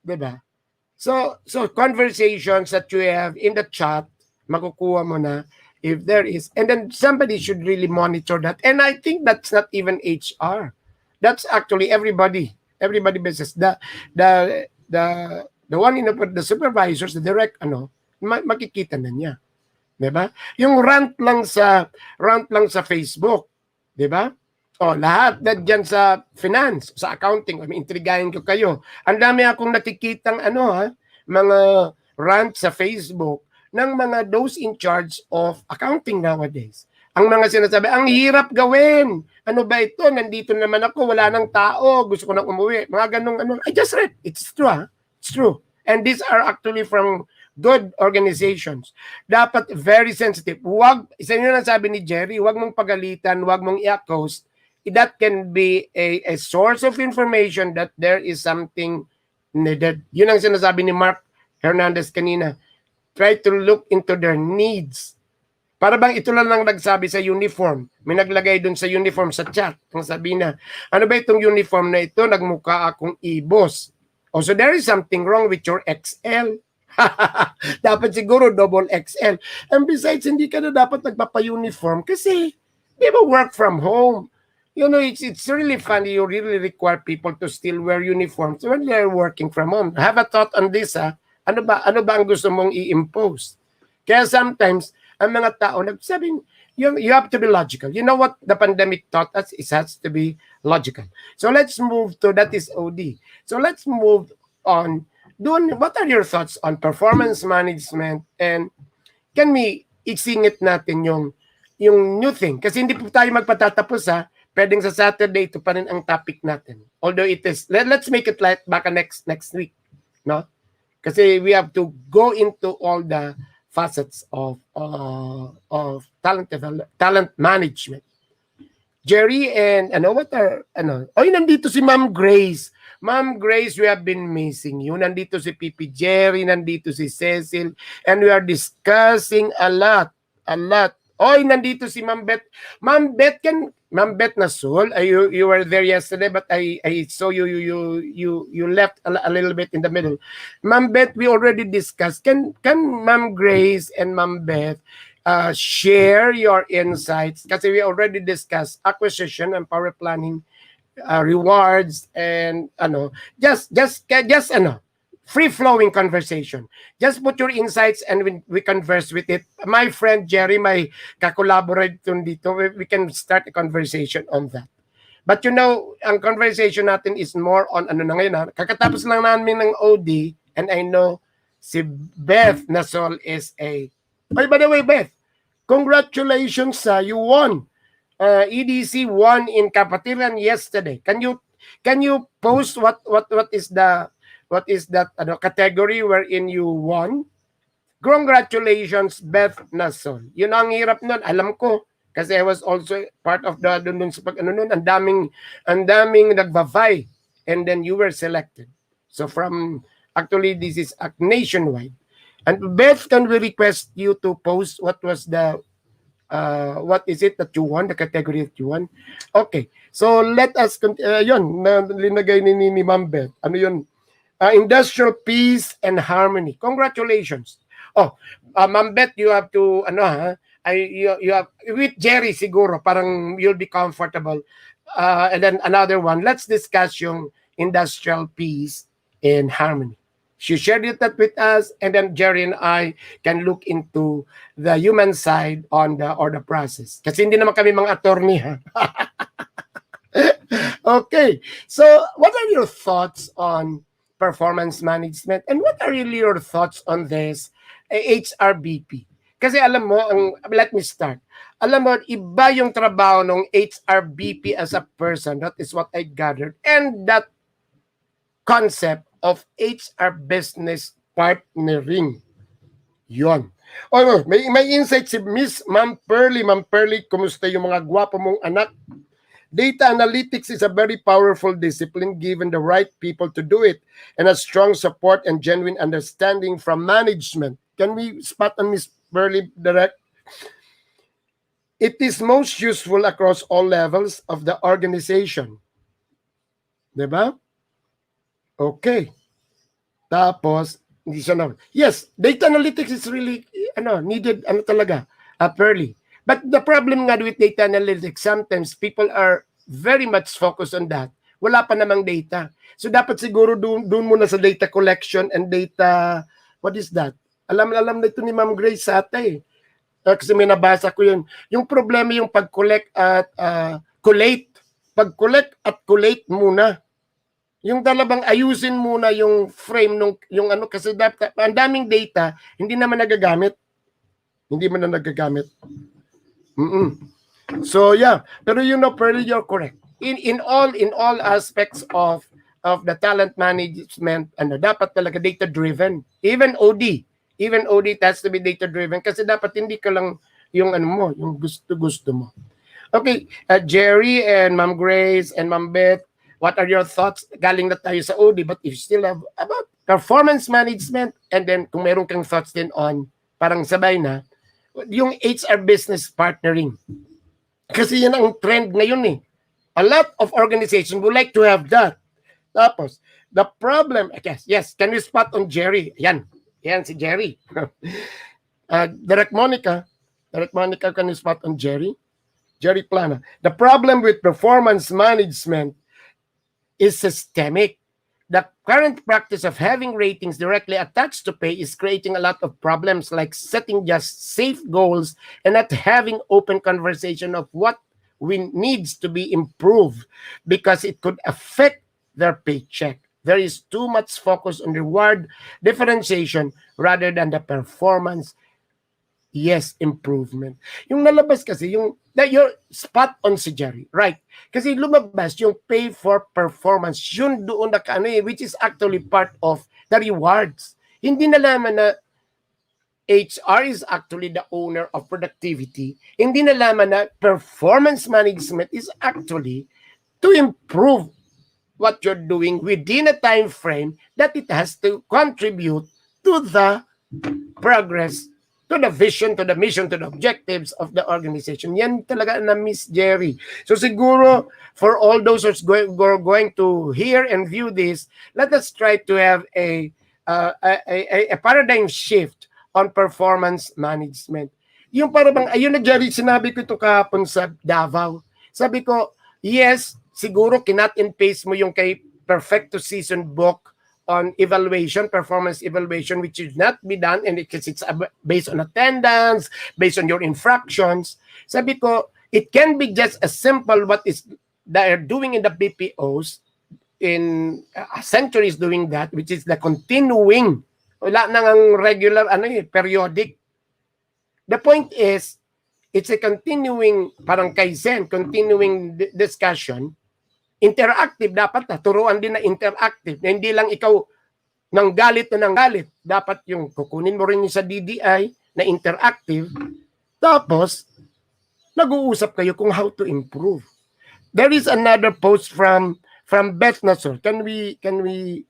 diba? So conversations that you have in the chat, makukuha mo na if there is. And then somebody should really monitor that. And I think that's not even HR. That's actually everybody. Everybody business. The one in the supervisors, the direct makikita na niya. 'Di ba? Yung rant lang sa Facebook, 'di ba? Lahat na diyan sa finance, sa accounting, intrigahin ko kayo. Ang dami akong nakikitang mga rant sa Facebook ng mga those in charge of accounting nowadays. Ang mga sinasabi, ang hirap gawin. Ano ba ito? Nandito naman ako, wala nang tao, gusto ko nang umuwi. Mga ganong I just read. It's true, It's true. And these are actually from good organizations. Dapat very sensitive. Isa yun ang sabi ni Jerry, huwag mong pagalitan, huwag mong i-accost. That can be a source of information that there is something needed. Yun ang sinasabi ni Mark Hernandez kanina. Try to look into their needs. Para bang ito lang nagsabi sa uniform. May naglagay dun sa uniform sa chat. Ang sabi na, ano ba itong uniform na ito? Nagmukha akong ibos. So there is something wrong with your XL. Dapat siguro double XL. And besides, hindi ka na dapat nagpapa-uniform kasi di ba work from home. It's really funny. You really require people to still wear uniforms when they're working from home. Have a thought on this, ha? Ano ba ang gusto mong i-impose? Kaya sometimes, ang mga tao nagsabing, you have to be logical. You know what the pandemic taught us? It has to be logical. So let's move to, that is OD. So let's move on. What are your thoughts on performance management? And can we isingit natin yung new thing? Kasi hindi po tayo magpatatapos, ha? Pwedeng sa Saturday, ito pa rin ang topic natin. Although it is, let's make it like baka next week. No? Kasi we have to go into all the facets of talent management. Jerry and nandito si Ma'am Grace. Ma'am Grace, we have been missing you. Nandito si Pipi Jerry, nandito si Cecil, and we are discussing a lot. Nandito si Ma'am Beth. Ma'am Beth Nasul, you were there yesterday, but I saw you left a little bit in the middle. Ma'am Beth, we already discussed. Can Ma'am Grace and Ma'am Beth share your insights? Kasi we already discussed acquisition and power planning, rewards, and just free-flowing conversation. Just put your insights and we converse with it. My friend Jerry, my ka-collaborate dito, we can start a conversation on that. But ang conversation natin is more on na ngayon. Kakatapos lang namin ng OD, and I know si Beth Nasol is by the way, Beth, congratulations, you won. EDC won in Kapatiran yesterday. Can you post what is that category wherein you won? Congratulations, Beth Nason. Yun ang hirap nun, alam ko. Kasi I was also part of dun sa ang daming nagba-vie. And then you were selected. So actually this is nationwide. And Beth, can we request you to post what was what is it that you won, the category that you won? Okay. So let us yun, linagay ni Ma'am Beth. Ano yun? Industrial peace and harmony. Congratulations. Ma'am Beth, you have to you have with Jerry siguro parang you'll be comfortable. And then another one, let's discuss yung industrial peace and harmony. She shared that with us, and then Jerry and I can look into the human side on the process. Kasi hindi naman kami mga attorney, ha? Okay. So, what are your thoughts on performance management, and what are really your thoughts on this HRBP? Kasi alam mo, let me start. Alam mo, iba yung trabaho ng HRBP as a person. That is what I gathered. And that concept of HR business partnering. Yon. Oh, may insight si Miss Ma'am Pearly. Ma'am Pearly, kumusta yung mga gwapo mong anak? Data analytics is a very powerful discipline given the right people to do it and a strong support and genuine understanding from management. Can we spot on Miss Pearly direct? It is most useful across all levels of the organization. Diba? Okay. Tapos, hindi siya na. Yes, data analytics is really needed talaga early. But the problem nga with data analytics, sometimes people are very much focused on that. Wala pa namang data. So dapat siguro doon muna sa data collection and data, what is that? Alam na ito ni Ma'am Grace sa ate. Kasi may nabasa ko yun. Yung problema yung pag-collect at collate. Pag-collect at collate muna. Yung talabang ayusin muna yung frame nung yung kasi dapat ang daming data hindi naman nagagamit. Hindi man na nagagamit. So yeah, pero Pearly, you're correct. In all aspects of the talent management, dapat talaga data driven. Even OD has to be data driven kasi dapat hindi ka lang yung yung gusto mo. Okay, Jerry and Ma'am Grace and Ma'am Beth, what are your thoughts? Galing na tayo sa OD, but if you still have about performance management, and then kung meron kang thoughts din on, parang sabay na, yung HR business partnering. Kasi yan ang trend ngayon eh. A lot of organizations would like to have that. Tapos, the problem, yes, can you spot on Jerry? Yan si Jerry. Direct Monica, can you spot on Jerry? Jerry Plana. The problem with performance management is systemic. The current practice of having ratings directly attached to pay is creating a lot of problems, like setting just safe goals and not having open conversation of what needs to be improved because it could affect their paycheck. There is too much focus on reward differentiation rather than the performance improvement. Yung nalabas kasi, you're spot on si Jerry, right? Kasi lumabas yung pay for performance, yun doon na which is actually part of the rewards. Hindi nalaman na HR is actually the owner of productivity. Hindi nalaman na performance management is actually to improve what you're doing within a time frame that it has to contribute to the progress, to the vision, to the mission, to the objectives of the organization. Yan talaga na Miss Jerry. So siguro, for all those who's going to hear and view this, let us try to have a paradigm shift on performance management. Yung parang, ayun na Jerry, sinabi ko ito kahapon sa Davao. Sabi ko, yes, siguro kinat and paste mo yung kay Perfecto Season book on evaluation, performance evaluation, which should not be done, and because it's based on attendance, based on your infractions. Sabi ko, it can be just as simple what is they're doing in the BPOs, in Century is doing that, which is the continuing, wala nang regular, periodic. The point is, it's a continuing, parang kaizen, continuing discussion. Interactive dapat na, turuan din na interactive. Na hindi lang ikaw nang galit na nang galit. Dapat yung kukunin mo rin yung sa DDI na interactive. Tapos, nag-uusap kayo kung how to improve. There is another post from Beth Nasser. Can we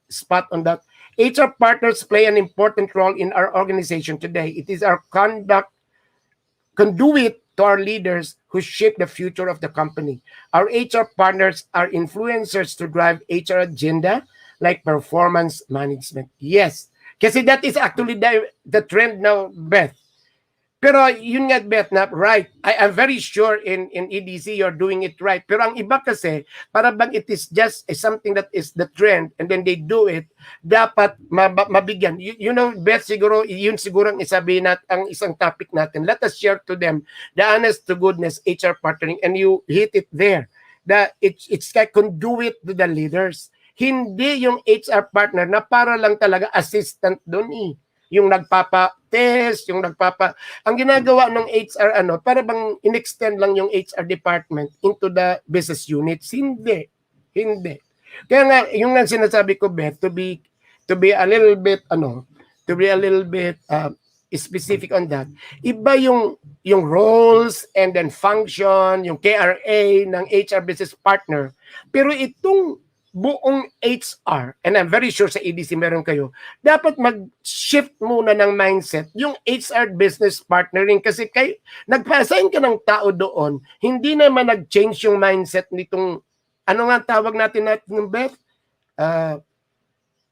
spot on that? HR partners play an important role in our organization today. It is our conduit to our leaders who shape the future of the company. Our HR partners are influencers to drive HR agenda like performance management. Yes, kasi that is actually the trend now, Beth. Pero yun nga, Beth, na right. I am very sure in EDC you're doing it right. Pero ang iba kasi, para bang it is just something that is the trend and then they do it, dapat mabigyan. You know, Beth, siguro, yun siguro ang isabihin ang isang topic natin. Let us share to them the honest to goodness HR partnering, and you hit it there. It's like conduit to the leaders. Hindi yung HR partner na para lang talaga assistant doon yung nagpapa-test, ang ginagawa ng HR, para bang in-extend lang yung HR department into the business units. Hindi. Kaya nga, yung nga sinasabi ko, Beth, to be a little bit, specific on that. Iba yung roles and then function, yung KRA ng HR business partner. Pero itong buong HR, and I'm very sure sa EDC meron kayo, dapat mag-shift muna ng mindset yung HR business partnering kasi nagpa-assign ka ng tao doon, hindi naman nag-change yung mindset nitong, ano nga tawag natin Beth?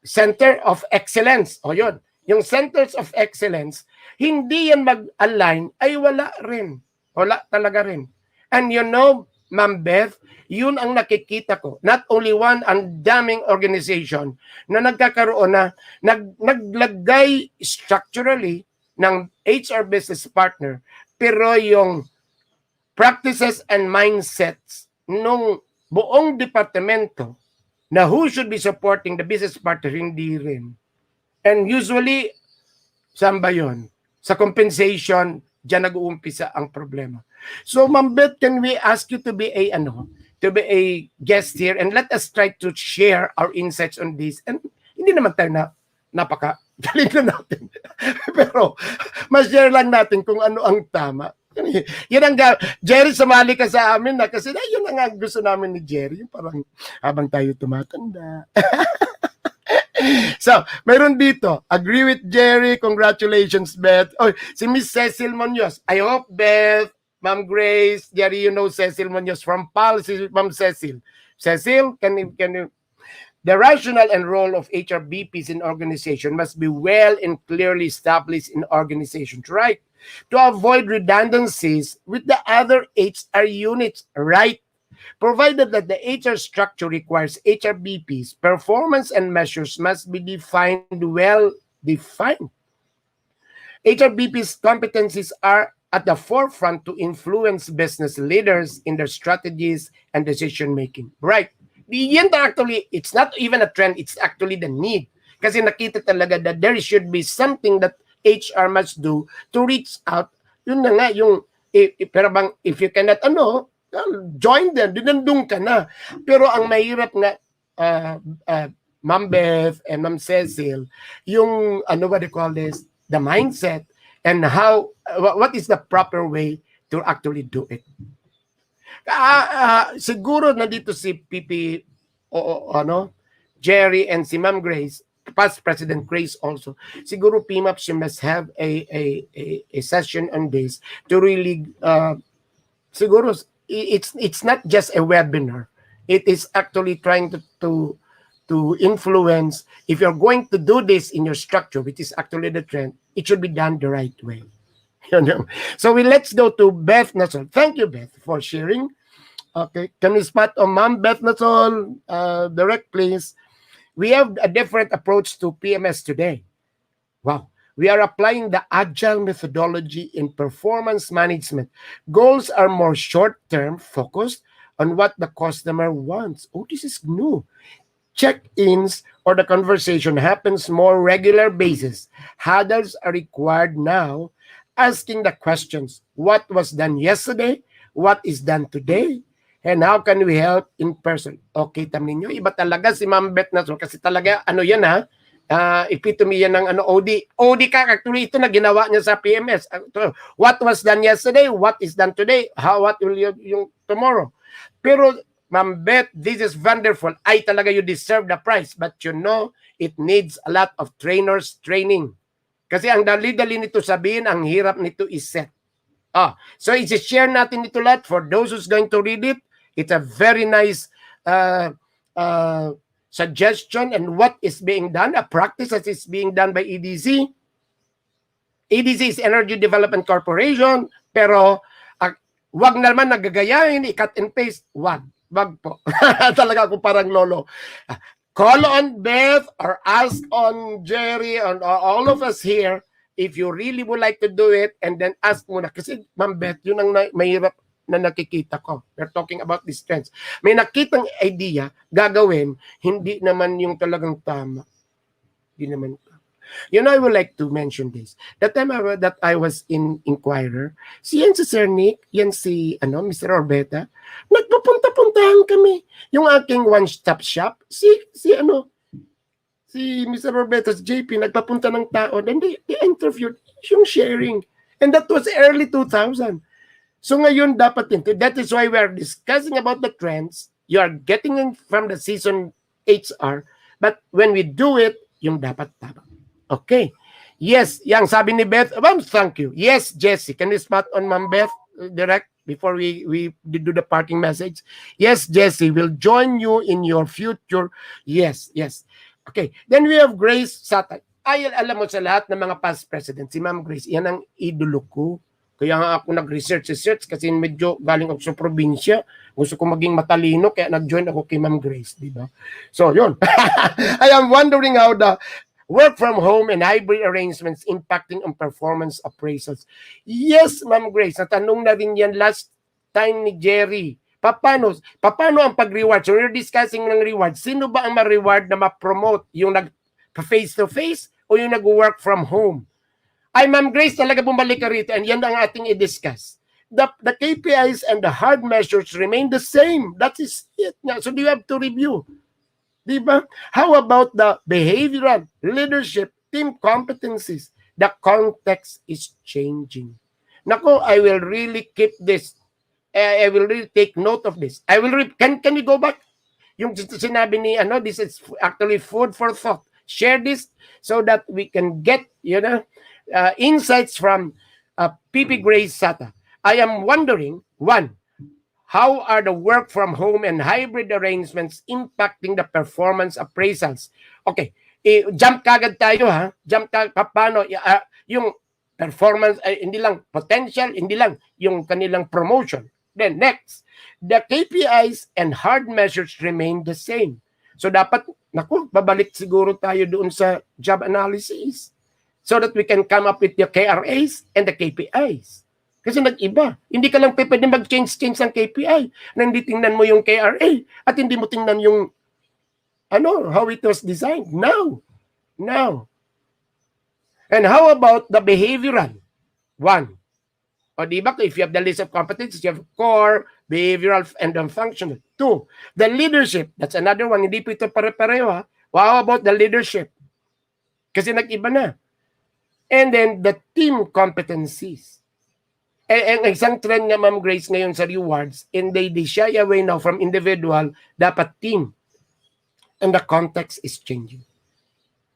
Center of Excellence. O yun. Yung Centers of Excellence, hindi yan mag-align, ay wala rin. Wala talaga rin. And you know, Ma'am Beth, yun ang nakikita ko. Not only one, ang daming organization na nagkakaroon na naglagay structurally ng HR business partner, pero yung practices and mindsets nung buong departamento na who should be supporting the business partner, hindi rin. And usually, saan ba yun? Sa compensation, dyan nag-uumpisa ang problema. So, Ma'am Beth, can we ask you to be a guest here and let us try to share our insights on this. And hindi naman tayo napaka-galing na natin. Pero, mas-share lang natin kung ano ang tama. Yun ang Jerry, sumali ka sa amin na kasi yun ang gusto namin ni Jerry. Yung parang habang tayo tumatanda. So, mayroon dito. Agree with Jerry. Congratulations, Beth. Oh, si Miss Cecil Munoz. I hope, Beth, Ma'am Grace, Jerry, you know Cecil Munoz from PAL. Ma'am Cecil. Cecil, can you... The rationale and role of HRBPs in organization must be well and clearly established in organizations, right? To avoid redundancies with the other HR units, right? Provided that the HR structure requires HRBPs, performance and measures must be well defined. HRBPs' competencies are at the forefront to influence business leaders in their strategies and decision making. Right. Actually, it's not even a trend, it's actually the need. Kasi nakita talaga that there should be something that HR must do to reach out. Yun na nga, pero bang, if you cannot, join them, dinandung ka na. Pero ang mahirap nga, Ma'am Beth and Ma'am Cecil, yung, what do you call this, the mindset and what is the proper way to actually do it. Siguro nandito si PP, Jerry and si Ma'am Grace, past President Grace also. Siguro PMAP, she must have a session on this to really, siguro, it's not just a webinar. It is actually trying to influence. If you're going to do this in your structure, which is actually the trend, it should be done the right way. So let's go to Beth Nasol. Thank you, Beth, for sharing. Okay, can we spot on Ma'am Beth Nasol? Direct, please. We have a different approach to PMS today. Wow. We are applying the agile methodology in performance management. Goals are more short-term, focused on what the customer wants. Oh, this is new. Check-ins or the conversation happens more regular basis. Huddles are required now, asking the questions, what was done yesterday? What is done today? And how can we help in person? Okay, tamin nyo. Iba talaga si Ma'am Beth Nasol kasi talaga, yan epitome yan ng OD. OD ka, actually ito na ginawa niya sa PMS. What was done yesterday? What is done today? What will yung tomorrow? Pero, Ma'am Beth, this is wonderful. Talaga you deserve the prize. But it needs a lot of trainers training. Kasi ang dali-dali nito sabihin, ang hirap nito is-set. So i-share natin ito lahat for those who's going to read it. It's a very nice suggestion and what is being done, a practice that is being done by EDC. EDC is Energy Development Corporation, pero wag naman nagagayahin, i-cut and paste. Wag po. Talaga ako parang lolo. Call on Beth or ask on Jerry and all of us here if you really would like to do it, and then ask muna. Kasi, Ma'am Beth, yun ang mahirap na nakikita ko. We're talking about these trends. May nakitang idea, gagawin, hindi naman yung talagang tama. Hindi naman. I would like to mention this. That time that I was in Inquirer, yan si Sir Nick, yan si Mr. Orbeta, nagpupunta-puntahan kami. Yung aking one-stop shop, si Mr. Roberto's JP, nagpapunta ng tao, then they interviewed, yung sharing. And that was early 2000. So ngayon, dapat din. That is why we are discussing about the trends. You are getting in from the season HR. But when we do it, yung dapat tama. Okay. Yes, yang sabi ni Beth, Ma'am, thank you. Yes, Jessie. Can we spot on Ma'am Beth direct before we do the parting message? Yes, Jessie, we'll join you in your future. Yes. Okay. Then we have Grace Satan. Ay, alam mo sa lahat ng mga past presidents, si Ma'am Grace, yan ang idolo ko. Kaya nga ako nag-research kasi medyo galing ako sa probinsya. Gusto ko maging matalino kaya nag-join ako kay Ma'am Grace, di ba? So, yun. I am wondering how the work from home and hybrid arrangements impacting on performance appraisals. Yes, Ma'am Grace, natanong na rin yan last time ni Jerry. Paano ang pag-reward? So, we're discussing ng reward. Sino ba ang ma-reward na ma-promote? Yung nag-face-to-face o yung nag-work from home? Ay, Ma'am Grace, talaga bumalik ka rito and yan ang ating i-discuss. The KPIs and the hard measures remain the same. That is it. So, do you have to review? Diba? How about the behavioral, leadership, team competencies? The context is changing. Nako, I will really keep this. I will really take note of this. Can we go back? Yung sinabi ni, this is actually food for thought. Share this so that we can get, insights from PP Grace Sata. I am wondering, one, how are the work from home and hybrid arrangements impacting the performance appraisals? Okay, jump kagad tayo ha. Paano yung performance, hindi lang potential, hindi lang yung kanilang promotion. Then next, the KPIs and hard measures remain the same. So dapat, babalik siguro tayo doon sa job analysis so that we can come up with the KRAs and the KPIs. Kasi nag-iba. Hindi ka lang pwede mag-change ng KPI na hindi tingnan mo yung KRA at hindi mo tingnan yung how it was designed. Now. And how about the behavioral? One. O diba, if you have the list of competencies, you have core, behavioral, and functional. Two, the leadership. That's another one. Hindi po ito pare-pareho ha. How about the leadership? Kasi nag-iba na. And then the team competencies. Ang isang trend nga, Ma'am Grace, ngayon sa rewards, and they shy away now from individual, dapat team. And the context is changing.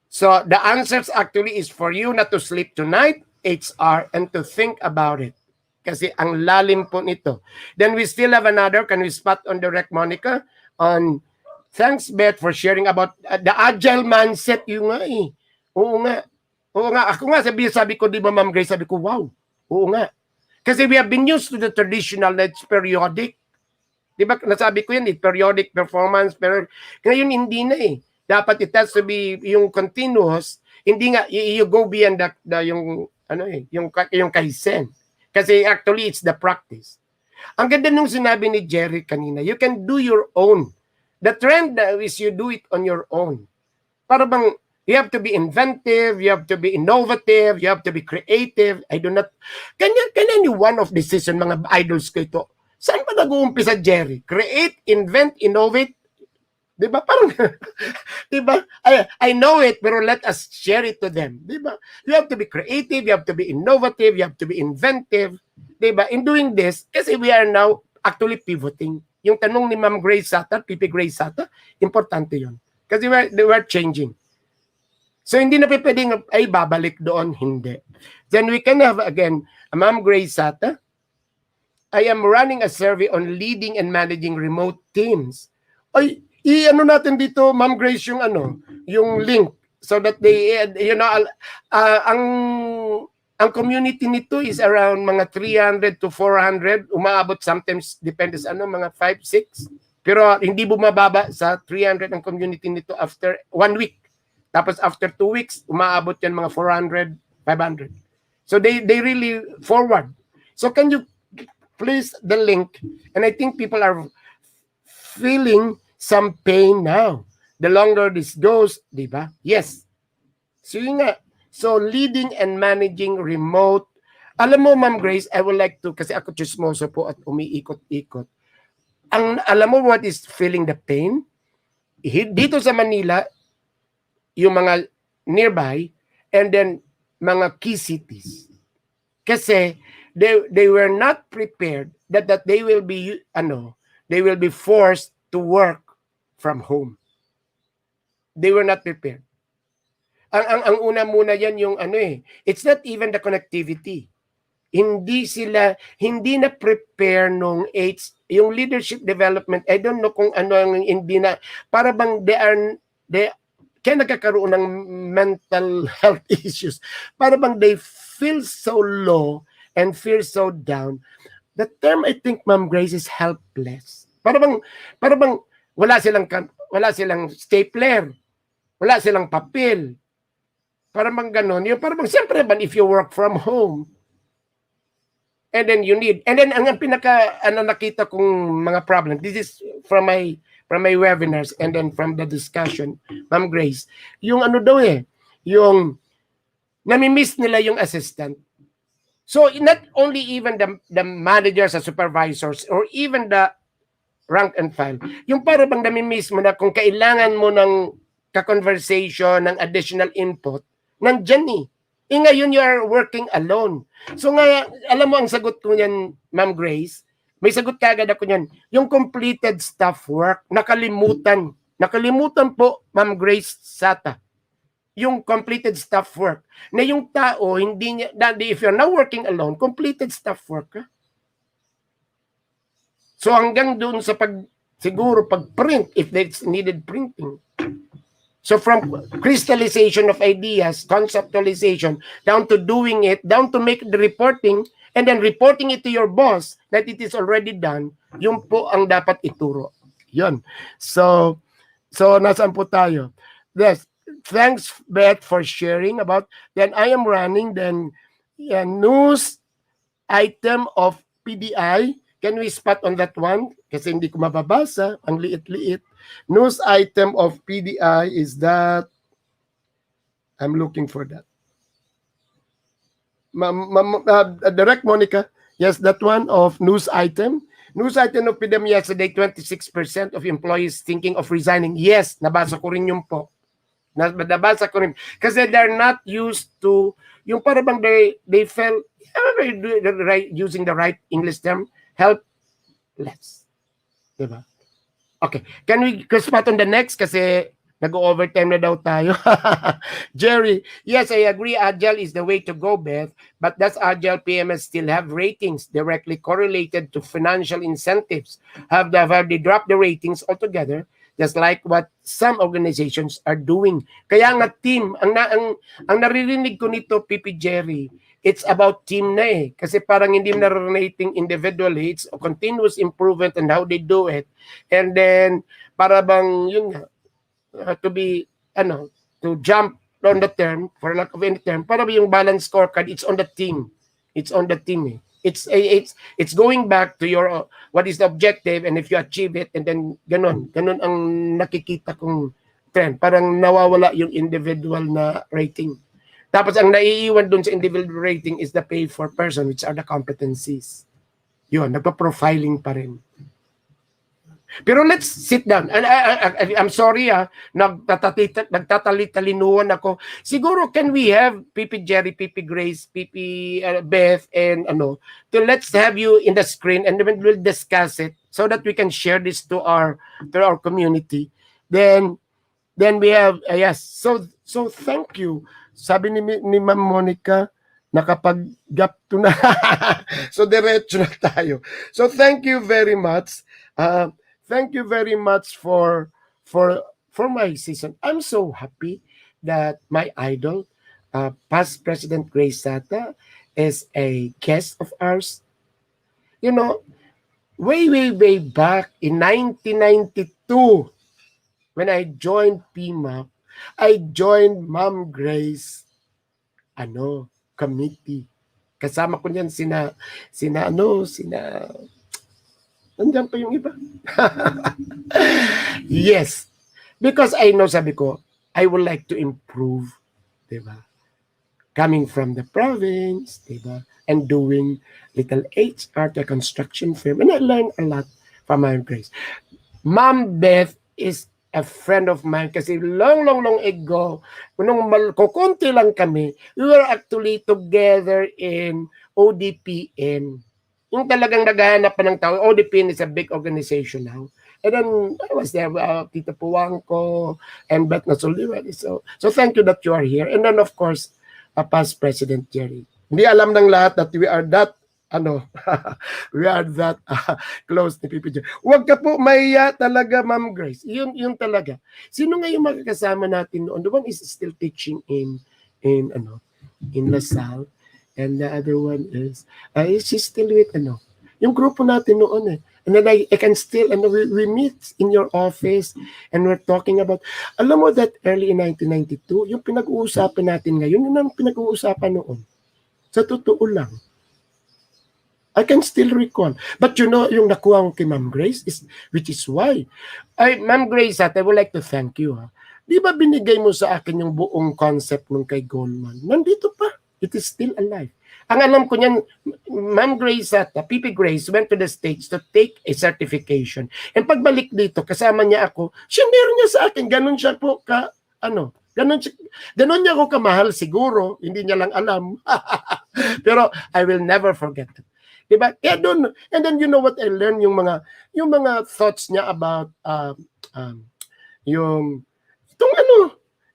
So the answers actually is for you not to sleep tonight, HR, and to think about it. Kasi ang lalim po nito. Then we still have another, can we spot on direct, Monica? Thanks, Beth, for sharing about the agile mindset. Yung nga eh. Oo nga. Ako nga, sabi ko, di ba, Ma'am Grace, sabi ko, wow. Oo nga. Kasi we have been used to the traditional, that's periodic. Di ba, nasabi ko yan, periodic performance, pero ngayon hindi na eh. Dapat it has to be yung continuous, hindi nga, you go beyond yung kaizen. Kasi actually, it's the practice. Ang ganda nung sinabi ni Jerry kanina, you can do your own. The trend is you do it on your own. Para bang, you have to be inventive, you have to be innovative, you have to be creative. Can any one of this season, mga idols ko ito, saan pa nag-uumpisa, Jerry? Create, invent, innovate? Diba? Parang, diba? I know it, pero let us share it to them. Diba? You have to be creative, you have to be innovative, you have to be inventive. Diba? In doing this, kasi we are now actually pivoting. Yung tanong ni Ma'am Grace Sata, PP Grace Sata, importante yun. Kasi we're changing. So, hindi na pwedeng, babalik doon. Hindi. Then we can have, again, Ma'am Grace Sata, I am running a survey on leading and managing remote teams. Natin dito, Ma'am Grace, yung link so that they, ang community nito is around mga 300 to 400, umaabot sometimes, depends mga 5, 6. Pero hindi bumababa sa 300 ang community nito after 1 week. Tapos after 2 weeks, umaabot yan mga 400, 500. So they really forward. So can you please the link? And I think people are feeling some pain now. The longer this goes, di ba? Yes. So yun nga. So leading and managing remote. Alam mo, Ma'am Grace, I would like to, kasi ako chismoso po at umiikot-ikot. Alam mo what is feeling the pain? Dito sa Manila, yung mga nearby, and then mga key cities. Kasi they were not prepared that they will be they will be forced to work from home. They were not prepared. Ang una muna yan yung it's not even the connectivity. Hindi na prepare nung yung leadership development. I don't know kung ano ang hindi na, para bang they kaya nagkakaroon ng mental health issues. Para bang they feel so low and feel so down. The term, I think, Ma'am Grace, is helpless. Para bang wala silang stapler, wala silang papel. Para bang ganon. Yung para bang siyempre man if you work from home, and then you need, and then ang pinaka nakita kong mga problem, this is from my webinars and then from the discussion, Ma'am Grace, yung yung nami-miss nila yung assistant. So not only even the managers and supervisors or even the rank and file, yung para bang nami-miss mo na kung kailangan mo ng ka-conversation, ng additional input, nandyan ngayon you are working alone. So nga, alam mo ang sagot ko niyan, Ma'am Grace, may sagot kagad ako niyan. Yung completed staff work, nakalimutan. Nakalimutan po, Ma'am Grace Sata. Yung completed staff work. Na yung tao, hindi niya, if you're now working alone, completed staff work. So hanggang doon sa siguro pag-print, if it's needed printing. So from crystallization of ideas, conceptualization, down to doing it, down to make the reporting, and then reporting it to your boss that it is already done, yun po ang dapat ituro. Yun. So nasaan po tayo? Yes. Thanks, Beth, for sharing about, then I am running, then news item of PDI. Can we spot on that one? Kasi hindi ko mababasa. Ang liit-liit. News item of PDI is that, I'm looking for that. Direct Monica, yes, that one of news item. News item of PDI yesterday, 26% of employees thinking of resigning. Yes, nabasa ko rin yun po. Nabasa ko rin. Kasi they're not used to, yung parang they felt, using the right English term, helpless. Diba? Okay. Can we spot on the next? Kasi nag-overtime na daw tayo. Jerry, yes, I agree. Agile is the way to go, Beth. But does Agile PMS still have ratings directly correlated to financial incentives? Have they dropped the ratings altogether? Just like what some organizations are doing. Kaya nga team, ang naririnig ko nito, Pipi Jerry, it's about team na Kasi parang hindi na rating individually, it's a continuous improvement and how they do it. And then, para bang, yun nga, to jump on the term, for lack of any term, para yung balance scorecard, it's on the team. It's on the team It's going back to your, what is the objective, and if you achieve it, and then ganun ang nakikita kong trend. Parang nawawala yung individual na rating. Tapos ang naiiwan dun sa individual rating is the pay for person, which are the competencies. Yun, nagpa-profiling pa rin. Pero let's sit down. I'm sorry, nagtatalitalinuan ako. Siguro, can we have Pipi Jerry, Pipi Grace, Pipi Beth, and to let's have you in the screen, and then we'll discuss it so that we can share this to our community. Then we have, yes. So thank you. Sabi ni Ma'am Monica, nakapag-gap to na. So diretso na tayo. So thank you very much. Thank you very much for my season. I'm so happy that my idol, past President Grace Sata, is a guest of ours. You know, way back in 1992, when I joined PMAP, I joined Ma'am Grace, committee. Kasama ko niyan sina nandiyan pa yung iba. Yes. Because I know, sabi ko, I would like to improve di ba? Coming from the province, di ba? And doing little HR to a construction firm. And I learned a lot from Ma'am Grace. Ma'am Beth is a friend of mine kasi long ago, nung kukunti lang kami, we were actually together in ODPN. Yung talagang naghahanap pa ng tao. ODPN is a big organization now. And then I was there, Tita Puwangco and Beth Nasuliwan. So thank you that you are here. And then of course, past President Jerry. Hindi alam ng lahat that we are that we are that close ni PPJ. Huwag ka po mahiya talaga, Ma'am Grace. Yun talaga. Sino nga yung makakasama natin noon? The one is still teaching in LaSalle. And the other one is she's still with yung grupo natin noon eh. And then I can still, and we meet in your office and we're talking about, alam mo that early in 1992, yung pinag-uusapan natin ngayon, yun ang pinag-uusapan noon. Sa totoo lang. I can still recall. But you know, yung nakuha ko kay Ma'am Grace, which is why, Ma'am Grace, I would like to thank you. Di ba binigay mo sa akin yung buong concept nung kay Goldman? Nandito pa. It is still alive. Ang alam ko niyan, Ma'am Grace at PP Grace went to the States to take a certification. And pagbalik dito, kasama niya ako, siya meron niya sa akin, ganun siya po ganun niya ako kamahal siguro, hindi niya lang alam. Pero I will never forget it. Diba? Kaya doon, and then you know what I learned, yung mga thoughts niya about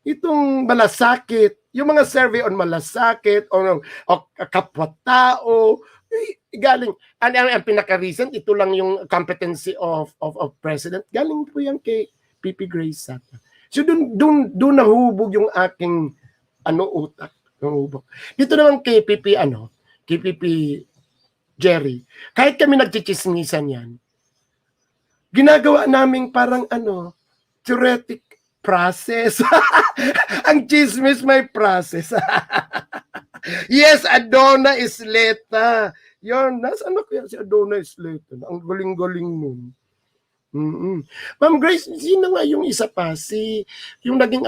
itong malasakit, yung mga survey on malasakit o kapwa-tao, galing, ang pinaka-recent, ito lang yung competency of president, galing po yan kay PP Grace Sata. So doon nahubog yung aking utak. Nahubog. Dito naman kay PP Jerry, kahit kami nagchichismisan yan, ginagawa naming parang theoretic process. Ang chismis may process. Yes, Adona Isleta. Yun, nasaan ako yan si Adona Isleta? Ang galing-galing nun. Ma'am Grace, sino nga yung isa pa? Yung naging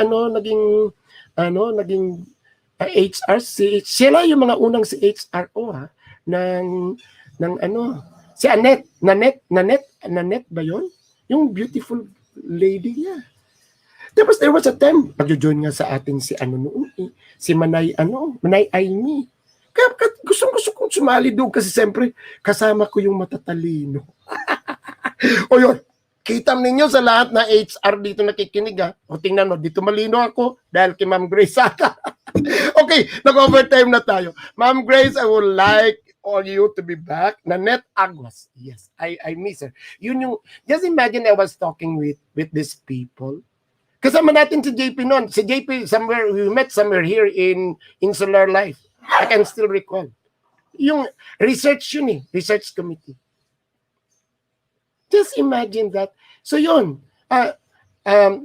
HR, sila yung mga unang si HRO ng si Nanette ba yun? Yung beautiful lady niya. Tapos there was a time, pag-join nga sa atin si si Manay Aimee. Kaya gusto kong sumali doon kasi siyempre kasama ko yung matatalino. O yun, kita ninyo sa lahat na HR dito nakikinig O tingnan mo, dito malino ako dahil kay Ma'am Grace Sata. Okay, nag-overtime na tayo. Ma'am Grace, I would like all you to be back. Nanette Aguas. Yes, I miss her. Just imagine I was talking with these people. Kasama natin si JP noon. Si JP, we met somewhere here in Insular Life. I can still recall. Yung research research committee. Just imagine that. So yun,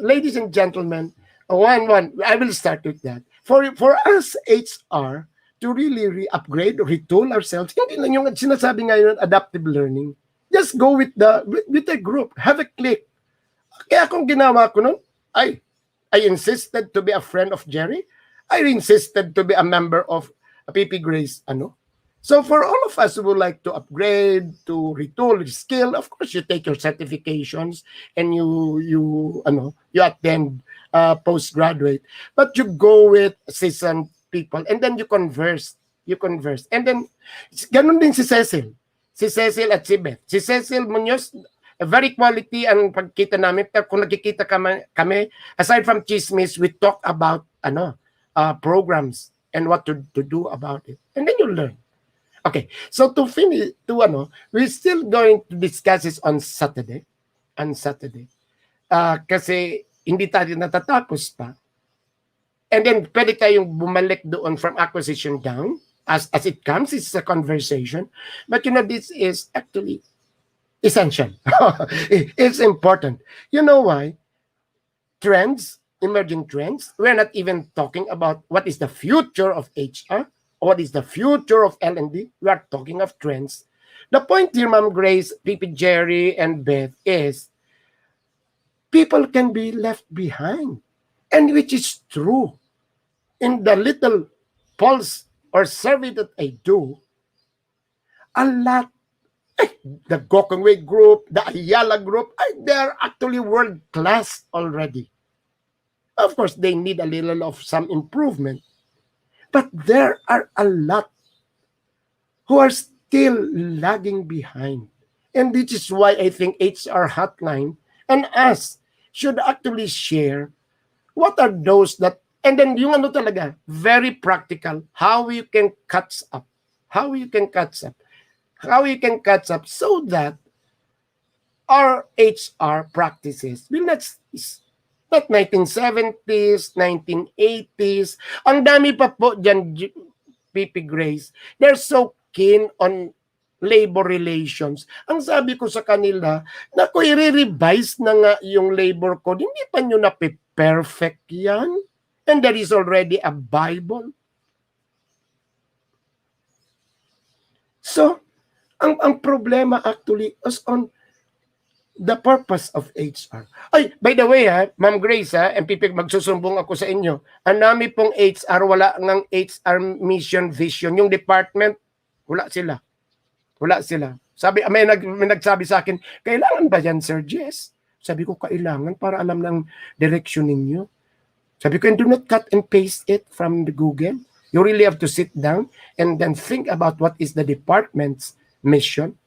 ladies and gentlemen, I will start with that. For us HR to really re-upgrade or retool ourselves, hindi lang yung sinasabi ngayon adaptive learning. Just go with the group. Have a click. Kaya kung ginawa ko nun, I insisted to be a friend of Jerry. I insisted to be a member of PP Grace. So for all of us who would like to upgrade, to retool, skill, of course you take your certifications and you attend postgraduate, but you go with seasoned people and then you converse. And then ganun din si Cecil at si Beth. Si Cecil Munoz, very quality ang pagkita namin. Kung nakikita kami, aside from chismis, we talk about programs and what to do about it. And then you learn. Okay, so to finish, we're still going to discuss this on Saturday. Kasi hindi tayo natatapos pa. And then pwede tayong bumalik doon from acquisition down as it comes. It's a conversation. But this is actually essential. It's important. You know why? Emerging trends. We're not even talking about what is the future of HR. What is the future of L&D? We are talking of trends. The point here, Ma'am Grace, PP Jerry, and Beth is people can be left behind. And which is true. in the little pulse or survey that I do, a lot, the Gokongwei group, the Ayala group, they're actually world class already. Of course, they need a little of some improvement, but there are a lot who are still lagging behind. And this is why I think HR Hotline and us should actually share what are those that, and then yung ano talaga, very practical, how you can catch up. How you can catch up. How you can catch up so that our HR practices will not 1970s, 1980s. Ang dami pa po dyan, PP Grace. They're so keen on labor relations. Ang sabi ko sa kanila, naku, i-revise na nga yung labor code. Hindi pa nyo na-perfect yan. And there is already a Bible. So, ang problema actually is on the purpose of HR. Ay, by the way Ma'am Grace and Pipig, magsusumbong ako sa inyo. Ang dami pong HR, wala ngang HR mission, vision. Yung department, wala sila. Wala sila. Sabi, may nagsabi sa akin, kailangan ba yan, Sir Jess? Sabi ko, kailangan para alam ng direction ninyo. Sabi ko, and do not cut and paste it from the Google. You really have to sit down and then think about what is the department's mission.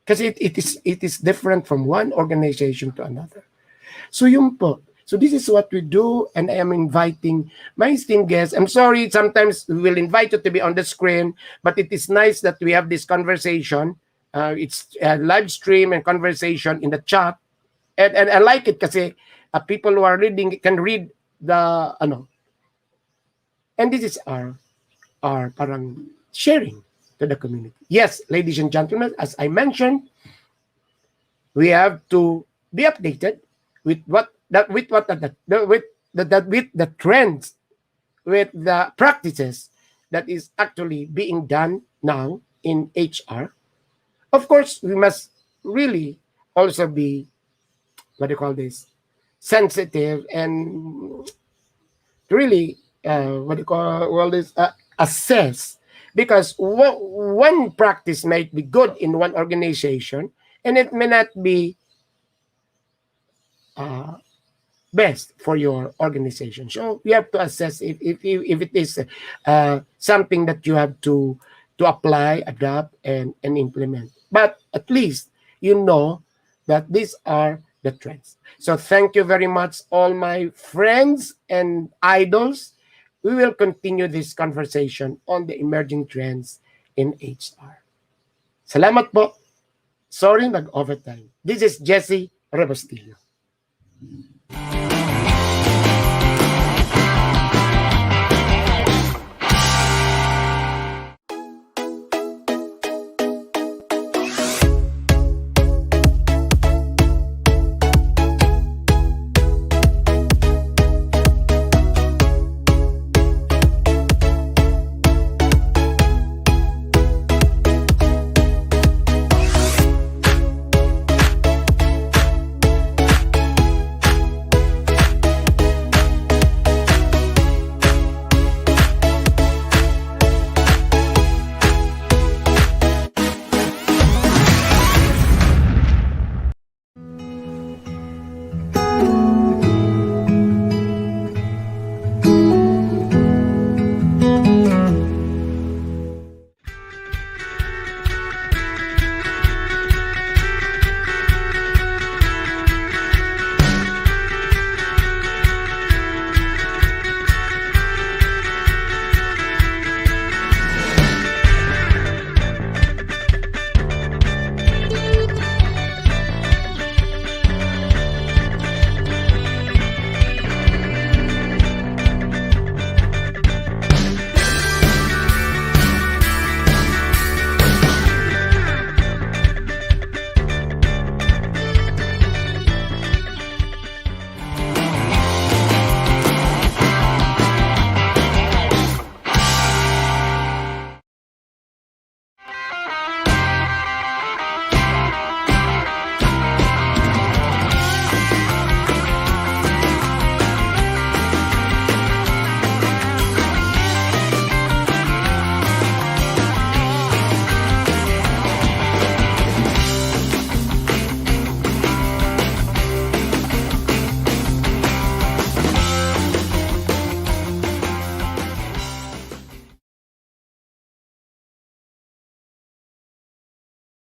Kasi it is different from one organization to another. So yun po. So this is what we do, and I am inviting my esteemed guests. I'm sorry, sometimes we will invite you to be on the screen, but it is nice that we have this conversation. It's a live stream and conversation in the chat. And I like it kasi people who are reading can read the, and this is our parang sharing to the community. Yes, ladies and gentlemen, as I mentioned, we have to be updated with the trends, with the practices that is actually being done now in HR. Of course, we must really also be, sensitive and really, assess. Because one practice might be good in one organization, and it may not be best for your organization. So you have to assess if it is something that you have to apply, adapt, and implement. But at least you know that these are the trends. So thank you very much, all my friends and idols. We will continue this conversation on the emerging trends in HR. Salamat po. Sorry, nag-overtime. This is Jesse Rebustillo.